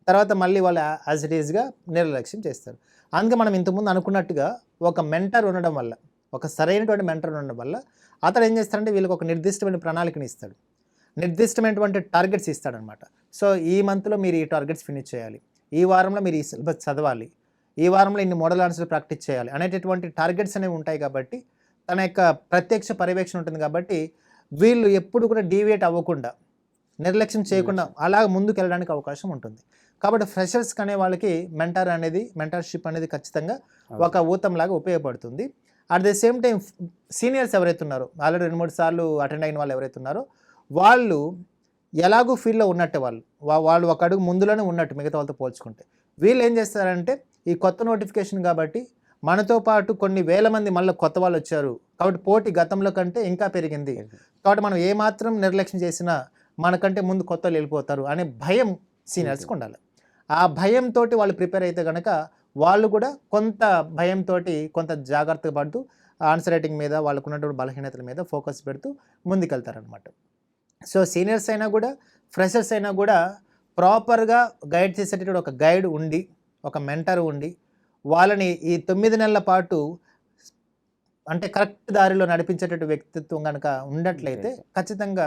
తర్వాత మళ్ళీ వాళ్ళు యాజ్ ఇట్ ఈస్గా నిర్లక్ష్యం చేస్తారు. అందుకే మనం ఇంతకుముందు అనుకున్నట్టుగా ఒక మెంటర్ ఉండడం వల్ల, ఒక సరైనటువంటి మెంటర్ ఉండడం వల్ల అతను ఏం చేస్తాడంటే వీళ్ళకి ఒక నిర్దిష్టమైన ప్రణాళికని ఇస్తాడు, నిర్దిష్టమైనటువంటి టార్గెట్స్ ఇస్తాడనమాట. సో ఈ మంత్లో మీరు ఈ టార్గెట్స్ ఫినిష్ చేయాలి, ఈ వారంలో మీరు ఈ సిలబస్ చదవాలి, ఈ వారంలో ఇన్ని మోడల్ ఆన్సర్లు ప్రాక్టీస్ చేయాలి అనేటటువంటి టార్గెట్స్ అనేవి ఉంటాయి. కాబట్టి తన యొక్క ప్రత్యక్ష పర్యవేక్షణ ఉంటుంది. కాబట్టి వీళ్ళు ఎప్పుడు కూడా డీవియేట్ అవ్వకుండా, నిర్లక్ష్యం చేయకుండా అలా ముందుకు వెళ్ళడానికి అవకాశం ఉంటుంది. కాబట్టి ఫ్రెషర్స్కి అనే వాళ్ళకి మెంటర్షిప్ అనేది ఖచ్చితంగా ఒక ఊతంలాగా ఉపయోగపడుతుంది. At the same time seniors ఎవరైతే ఉన్నారో, ఆల్రెడీ 2-3 సార్లు అటెండ్ అయిన వాళ్ళు ఎవరైతే ఉన్నారో వాళ్ళు ఎలాగూ ఫీల్డ్లో ఉన్నట్టే, వాళ్ళు ఒక అడుగు ముందులోనే ఉన్నట్టు మిగతా వాళ్ళతో పోల్చుకుంటే. వీళ్ళు ఏం చేస్తారంటే ఈ కొత్త నోటిఫికేషన్ కాబట్టి మనతో పాటు కొన్ని వేల మంది మళ్ళీ కొత్త వాళ్ళు వచ్చారు కాబట్టి పోటీ గతంలో కంటే ఇంకా పెరిగింది. కాబట్టి మనం ఏమాత్రం నిర్లక్ష్యం చేసినా మనకంటే ముందు కొత్త వాళ్ళు వెళ్ళిపోతారు అనే భయం సీనియర్స్కి ఉండాలి. ఆ భయంతో వాళ్ళు ప్రిపేర్ అయితే కనుక వాళ్ళు కూడా కొంత భయంతో కొంత జాగ్రత్తగా పడుతూ ఆన్సర్ రైటింగ్ మీద వాళ్ళకు ఉన్నటువంటి బలహీనతల మీద ఫోకస్ పెడుతూ ముందుకెళ్తారనమాట. సో సీనియర్స్ అయినా కూడా ఫ్రెషర్స్ అయినా కూడా ప్రాపర్గా గైడ్ చేసేటటువంటి ఒక గైడ్ ఉండి, ఒక మెంటర్ ఉండి వాళ్ళని ఈ 9 నెలల పాటు అంటే కరెక్ట్ దారిలో నడిపించేటటువంటి వ్యక్తిత్వం కనుక ఉన్నట్లయితే ఖచ్చితంగా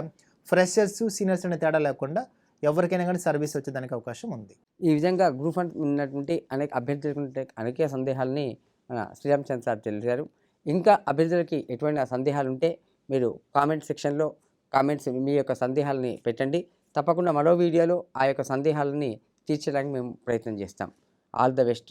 ఫ్రెషర్స్ సీనియర్స్ అనే తేడా లేకుండా ఎవరికైనా కానీ సర్వీస్ వచ్చేదానికి అవకాశం ఉంది. ఈ విధంగా గ్రూప్ వన్ ఉన్నటువంటి అనేక అభ్యర్థులకు అనేక సందేహాలని మన శ్రీరామ్ చంద్ర సార్ తెలిపారు. ఇంకా అభ్యర్థులకి ఎటువంటి సందేహాలు ఉంటే మీరు కామెంట్ సెక్షన్లో మీ యొక్క సందేహాలని పెట్టండి. తప్పకుండా మరో వీడియోలో ఆ యొక్క సందేహాలని తీర్చడానికి మేము ప్రయత్నం చేస్తాం. All the best.